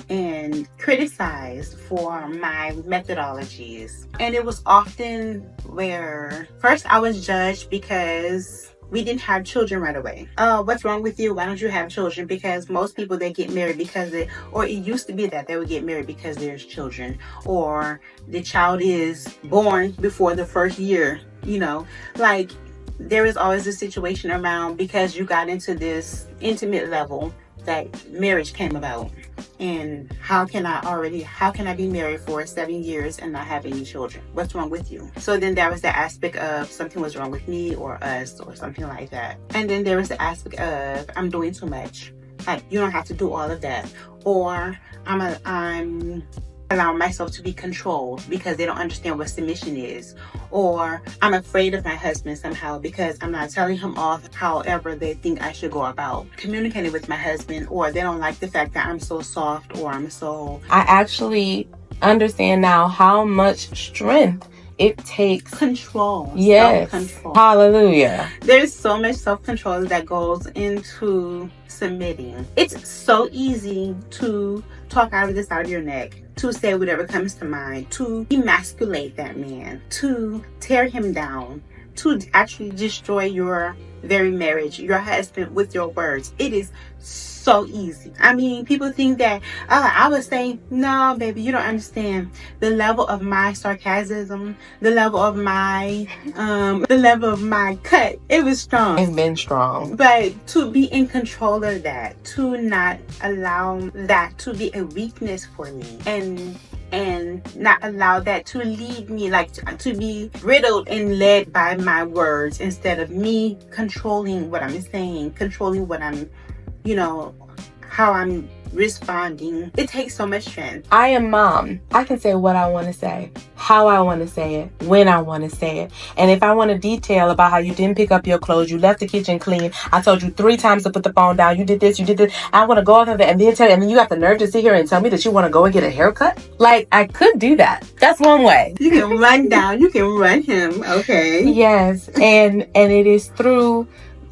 and criticized for my methodologies. And it was often where first I was judged because we didn't have children right away. Oh, what's wrong with you? Why don't you have children? Because most people, they get married because it used to be that they would get married because there's children, or the child is born before the first year, like there is always a situation around because you got into this intimate level that marriage came about. And how can I be married for 7 years and not have any children? What's wrong with you? So then there was the aspect of something was wrong with me or us or something like that. And then there was the aspect of I'm doing too much. Like, you don't have to do all of that. Or I'm allowing myself to be controlled because they don't understand what submission is. Or I'm afraid of my husband somehow because I'm not telling him off however they think I should go about communicating with my husband, or they don't like the fact that I'm so soft, or I'm so... I actually understand now how much strength it takes. Control. Yes. Self-control. Hallelujah. There's so much self-control that goes into submitting. It's so easy to talk out of the side of your neck, to say whatever comes to mind, to emasculate that man, to tear him down, to actually destroy your very marriage, your husband, with your words. It is so easy. I mean, people think that, I would say, no, baby, you don't understand the level of my sarcasm, the level of my cut. It was strong. It's been strong. But to be in control of that, to not allow that to be a weakness for me, and not allow that to lead me, like to be riddled and led by my words, instead of me controlling what I'm saying, controlling what I'm, how I'm responding. It takes so much strength. I am mom. I can say what I want to say, how I want to say it, when I want to say it. And if I want to detail about how you didn't pick up your clothes, you left the kitchen clean, I told you 3 times to put the phone down, you did this, I want to go off of it, and then tell you, and then you got the nerve to sit here and tell me that you want to go and get a haircut? Like, I could do that. That's one way. You can run down, you can run him, okay? Yes, and it is through,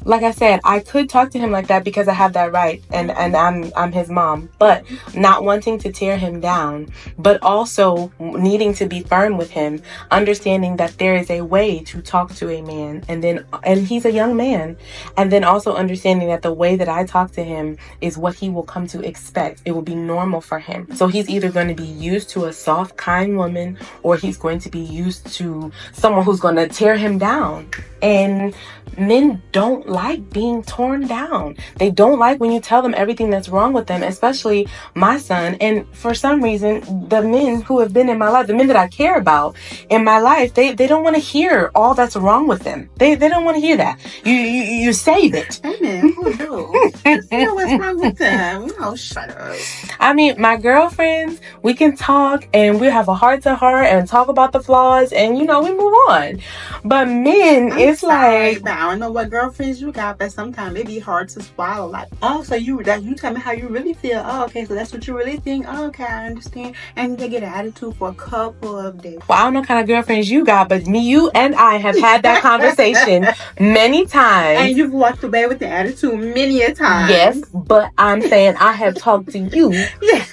like I said, I could talk to him like that because I have that right, and I'm his mom, but not wanting to tear him down, but also needing to be firm with him, understanding that there is a way to talk to a man, and he's a young man, and then also understanding that the way that I talk to him is what he will come to expect. It will be normal for him. So he's either going to be used to a soft, kind woman, or he's going to be used to someone who's going to tear him down. And men don't like being torn down. They don't like when you tell them everything that's wrong with them, especially my son. And for some reason, the men who have been in my life, the men that I care about in my life, they don't want to hear all that's wrong with them. They don't want to hear that. You save it. Amen. Who knows? You know what's wrong with them? Oh, shut up. I mean, my girlfriends, we can talk and we have a heart to heart and talk about the flaws, and we move on. But men, it's like, but I don't know what girlfriends you got, but sometimes it be hard to swallow. Like, oh, so you tell me how you really feel. Oh, okay, so that's what you really think. Oh, okay, I understand. And they get an attitude for a couple of days. Well, I don't know what kind of girlfriends you got, but me, you, and I have had that conversation many times. And you've walked away with the attitude many a time. Yes, but I'm saying I have talked to you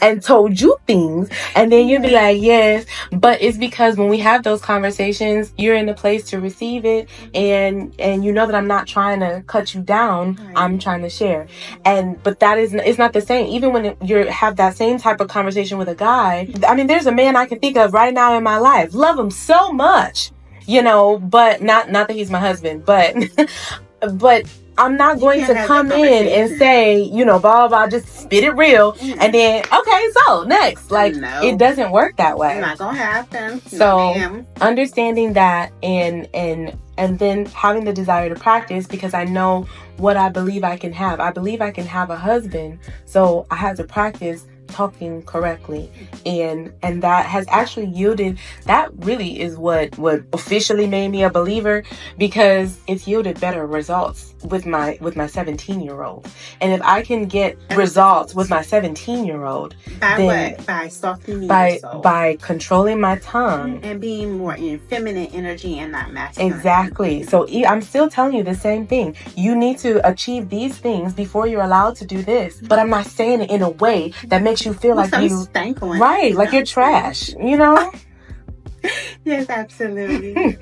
and told you things, and then you'll be like, yes. But it's because when we have those conversations, you're in a place to receive it, and you know that I'm not trying to cut you down. Right. I'm trying to share. But it's not the same. Even when you have that same type of conversation with a guy, I mean, there's a man I can think of right now in my life. Love him so much, but not that he's my husband, but I'm not going to come in and say, blah, blah, blah, just spit it real. And then, okay, so next. Like, It doesn't work that way. It's not going to happen. So, understanding that and then having the desire to practice, because I know what I believe I can have. I believe I can have a husband. So, I have to practice talking correctly, and that has actually yielded, that really is what officially made me a believer, because it's yielded better results with my 17-year-old. And if I can get results with my 17-year-old, by softening yourself, by controlling my tongue and being more in feminine energy and not masculine. Exactly. So I'm still telling you the same thing. You need to achieve these things before you're allowed to do this. But I'm not saying it in a way that makes you feel like you right, like you're trash, Yes, absolutely.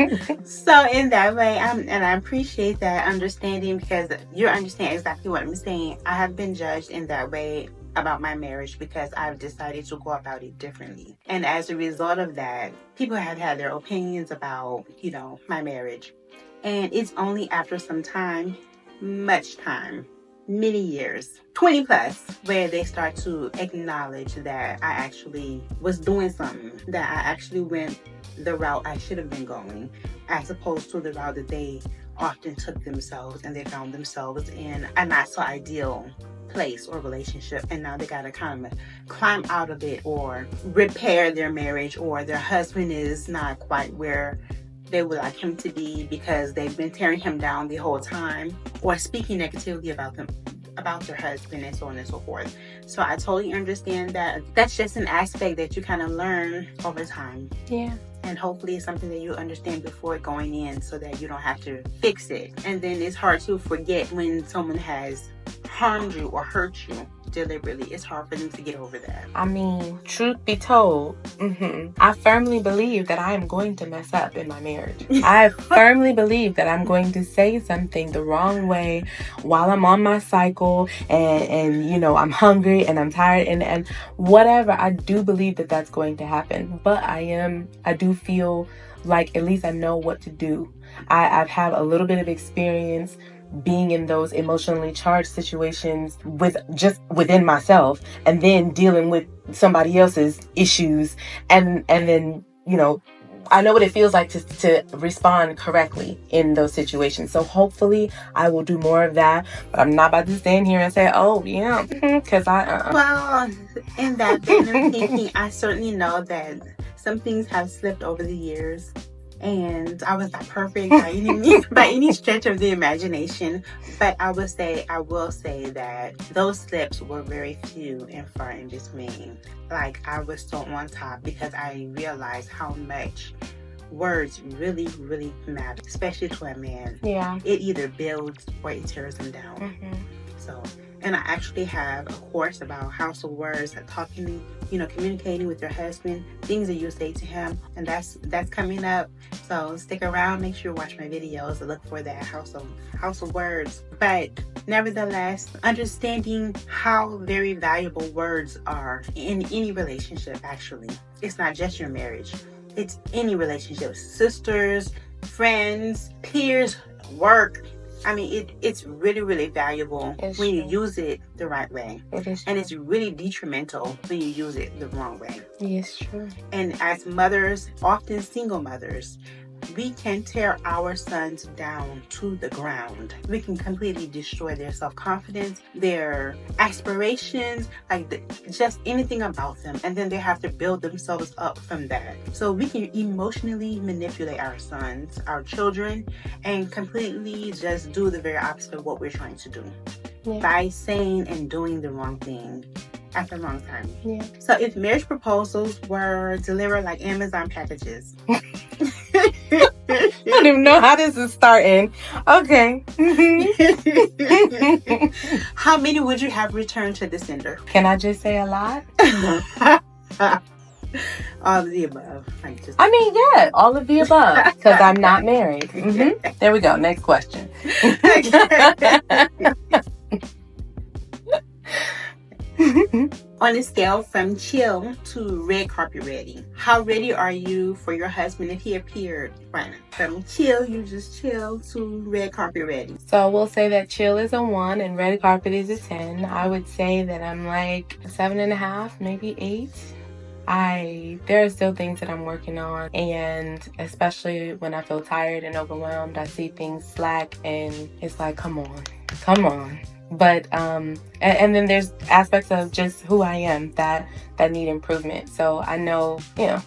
So in that way, and I appreciate that understanding, because you understand exactly what I'm saying. I have been judged in that way about my marriage because I've decided to go about it differently. And as a result of that, people have had their opinions about, my marriage. And it's only after some time, much time, many years, 20 plus, where they start to acknowledge that I actually was doing something, that I actually went the route I should have been going, as opposed to the route that they often took themselves, and they found themselves in a not so ideal place or relationship, and now they gotta kind of climb out of it or repair their marriage, or their husband is not quite where they would like him to be because they've been tearing him down the whole time, or speaking negatively about them, about their husband, and so on and so forth. So I totally understand that. That's just an aspect that you kind of learn over time. Yeah. And hopefully it's something that you understand before going in so that you don't have to fix it. And then it's hard to forget when someone has harmed you or hurt you deliberately. It's hard for them to get over that. I mean, truth be told, I firmly believe that I am going to mess up in my marriage. I firmly believe that I'm going to say something the wrong way while I'm on my cycle and you know, I'm hungry and I'm tired and whatever. I do believe that that's going to happen. But I do feel like at least I know what to do. I've had a little bit of experience being in those emotionally charged situations with just within myself, and then dealing with somebody else's issues, and then, you know, I know what it feels like to respond correctly in those situations. So hopefully I will do more of that. But I'm not about to stand here and say, oh yeah, because Well, in that vein of thinking, I certainly know that some things have slipped over the years. And I was not perfect by any stretch of the imagination. But I will say that those slips were very few and far in between. Like, I was so on top because I realized how much words really, really matter, especially to a man. Yeah. It either builds or it tears him down. So, and I actually have a course about house of words, talking, communicating with your husband, things that you say to him, and that's coming up. So stick around, make sure you watch my videos and look for that house of words. But nevertheless, understanding how very valuable words are in any relationship. Actually, it's not just your marriage; it's any relationship. Sisters, friends, peers, work. I mean, it's really, really valuable when you use it the right way. It is true. And it's really detrimental when you use it the wrong way. Yes, true. And as mothers, often single mothers, we can tear our sons down to the ground. We can completely destroy their self-confidence, their aspirations, just anything about them. And then they have to build themselves up from that. So we can emotionally manipulate our sons, our children, and completely just do the very opposite of what we're trying to do. Yeah. By saying and doing the wrong thing at the wrong time. Yeah. So if marriage proposals were delivered like Amazon packages... I don't even know how this is starting. Okay. How many would you have returned to the sender? Can I just say a lot? All of the above. Yeah, all of the above. Because I'm not married. There we go. Next question. On a scale from chill to red carpet ready, how ready are you for your husband if he appeared? Right. From chill, you just chill, to red carpet ready. So we'll say that chill is a 1 and red carpet is a 10. I would say that I'm like a 7.5, maybe 8. There are still things that I'm working on, and especially when I feel tired and overwhelmed, I see things slack and it's like, come on. But and then there's aspects of just who I am that need improvement. So I know,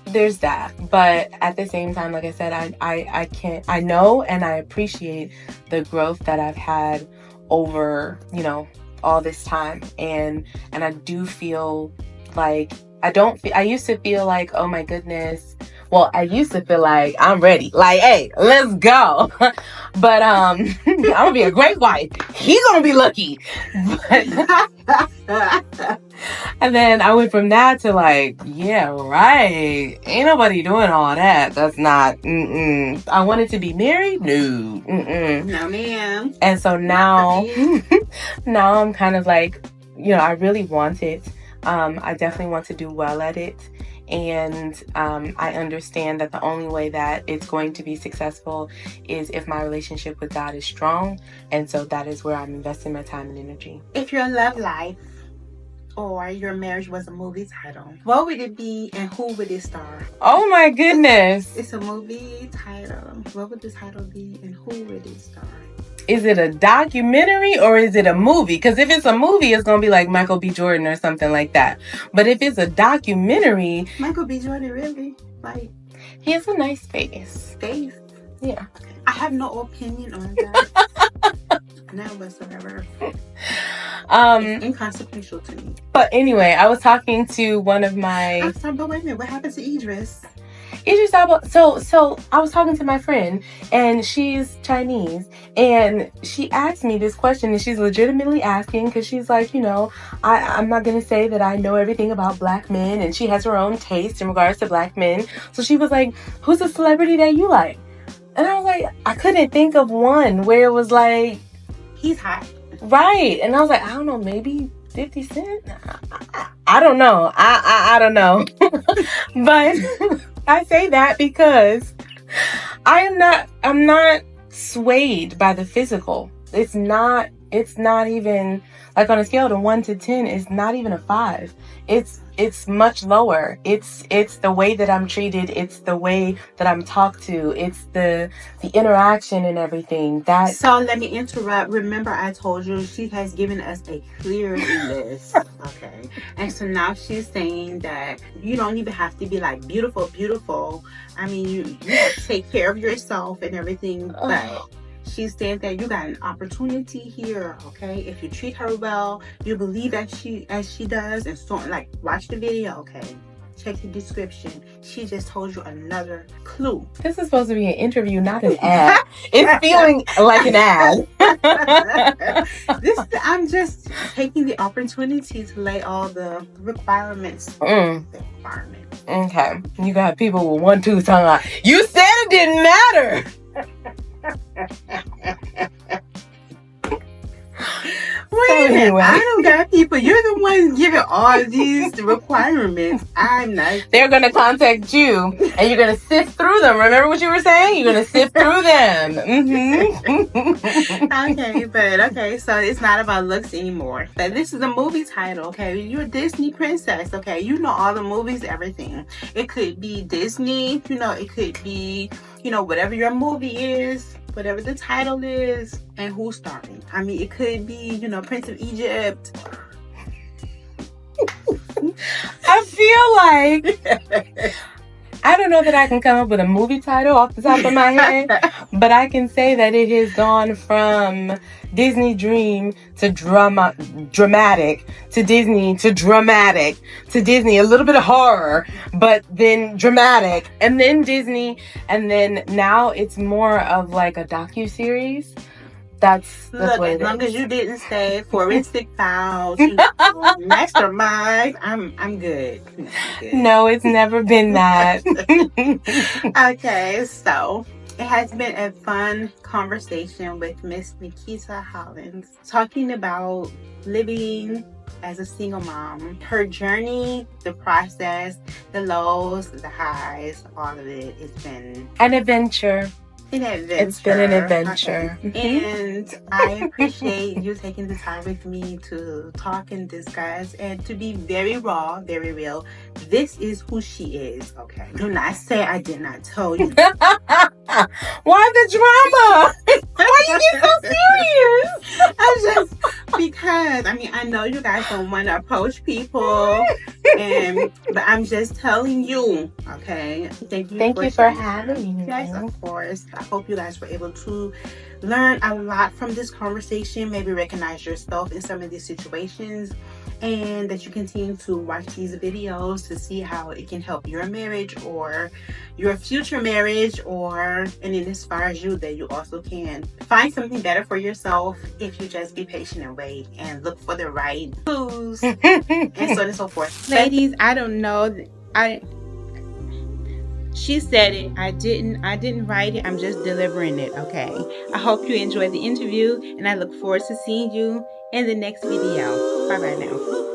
there's that. But at the same time, like I said, I know and I appreciate the growth that I've had over, all this time. And I do feel like I used to feel like, oh my goodness. Well, I used to feel like I'm ready. Like, hey, let's go. But I'm gonna be a great wife. He's gonna be lucky. And then I went from that to like, yeah, right. Ain't nobody doing all that. That's not. I wanted to be married. No. No, ma'am. And so now, now I'm kind of like, I really want it. I definitely want to do well at it. And I understand that the only way that it's going to be successful is if my relationship with God is strong. And so that is where I'm investing my time and energy. If your love life or your marriage was a movie title, what would it be and who would it star? Oh my goodness. It's a movie title. What would the title be and who would it star? Is it a documentary or is it a movie? Because if it's a movie, it's going to be like Michael B. Jordan or something like that. But if it's a documentary... Michael B. Jordan, really? He has a nice face. Face? Yeah. I have no opinion on that. None whatsoever. It's inconsequential to me. But anyway, I was talking to one of my... I'm sorry, but wait a minute. What happened to Idris? So I was talking to my friend, and she's Chinese, and she asked me this question, and she's legitimately asking, because she's like, I'm not going to say that I know everything about black men, and she has her own taste in regards to black men. So she was like, who's a celebrity that you like? And I was like, I couldn't think of one where it was like, he's hot. Right. And I was like, I don't know, maybe 50 Cent? I don't know. I don't know. But I say that because I'm not swayed by the physical. It's not even, like, on a scale of 1 to 10, it's not even a 5. It's much lower. It's the way that I'm treated. It's the way that I'm talked to. It's the interaction and everything. So let me interrupt. Remember, I told you she has given us a clear list. Okay. And so now she's saying that you don't even have to be like beautiful. I mean, you have to take care of yourself and everything. But she's saying that you got an opportunity here, okay? If you treat her well, you believe as she does, and so, like, watch the video, okay? Check the description. She just told you another clue. This is supposed to be an interview, not an ad. It's feeling like an ad. I'm just taking the opportunity to lay all the requirements. The requirements. Okay. You got people with 1, 2 tongue out. You said it didn't matter. Wait a minute, I don't got people. You're the one giving all these requirements. I'm not. They're going to contact you, and you're going to sift through them. Remember what you were saying? You're going to sift through them. Okay, so it's not about looks anymore. But this is a movie title, okay? You're a Disney princess, okay? You know all the movies, everything. It could be Disney, it could be, whatever your movie is, whatever the title is, and who's starring. I mean, it could be, Prince of Egypt. I feel like I don't know that I can come up with a movie title off the top of my head, but I can say that it has gone from Disney Dream to dramatic, to Disney to dramatic, to Disney a little bit of horror, but then dramatic, and then Disney, and then now it's more of like a docu-series. That's Look, what as it long is. as you didn't say forensic files, mastermind, I'm good. No, it's never been that. Okay, so it has been a fun conversation with Miss Nikita Hollins, talking about living as a single mom, her journey, the process, the lows, the highs, all of it. It's been an adventure. It's been an adventure. Okay. And I appreciate you taking the time with me to talk and discuss and to be very raw, very real. This is who she is, okay? Do not say I did not tell you. Why the drama? Why you get so serious? Because I know you guys don't want to approach people, but I'm just telling you, okay? Thank you for having me. Yes, of course. I hope you guys were able to learn a lot from this conversation, maybe recognize yourself in some of these situations, and that you continue to watch these videos to see how it can help your marriage or your future marriage, and then as far as you, that you also can find something better for yourself if you just be patient and wait and look for the right clues and so on and so forth. Ladies, I don't know. She said it. I didn't write it. I'm just delivering it, okay? I hope you enjoyed the interview, and I look forward to seeing you in the next video. Bye-bye now.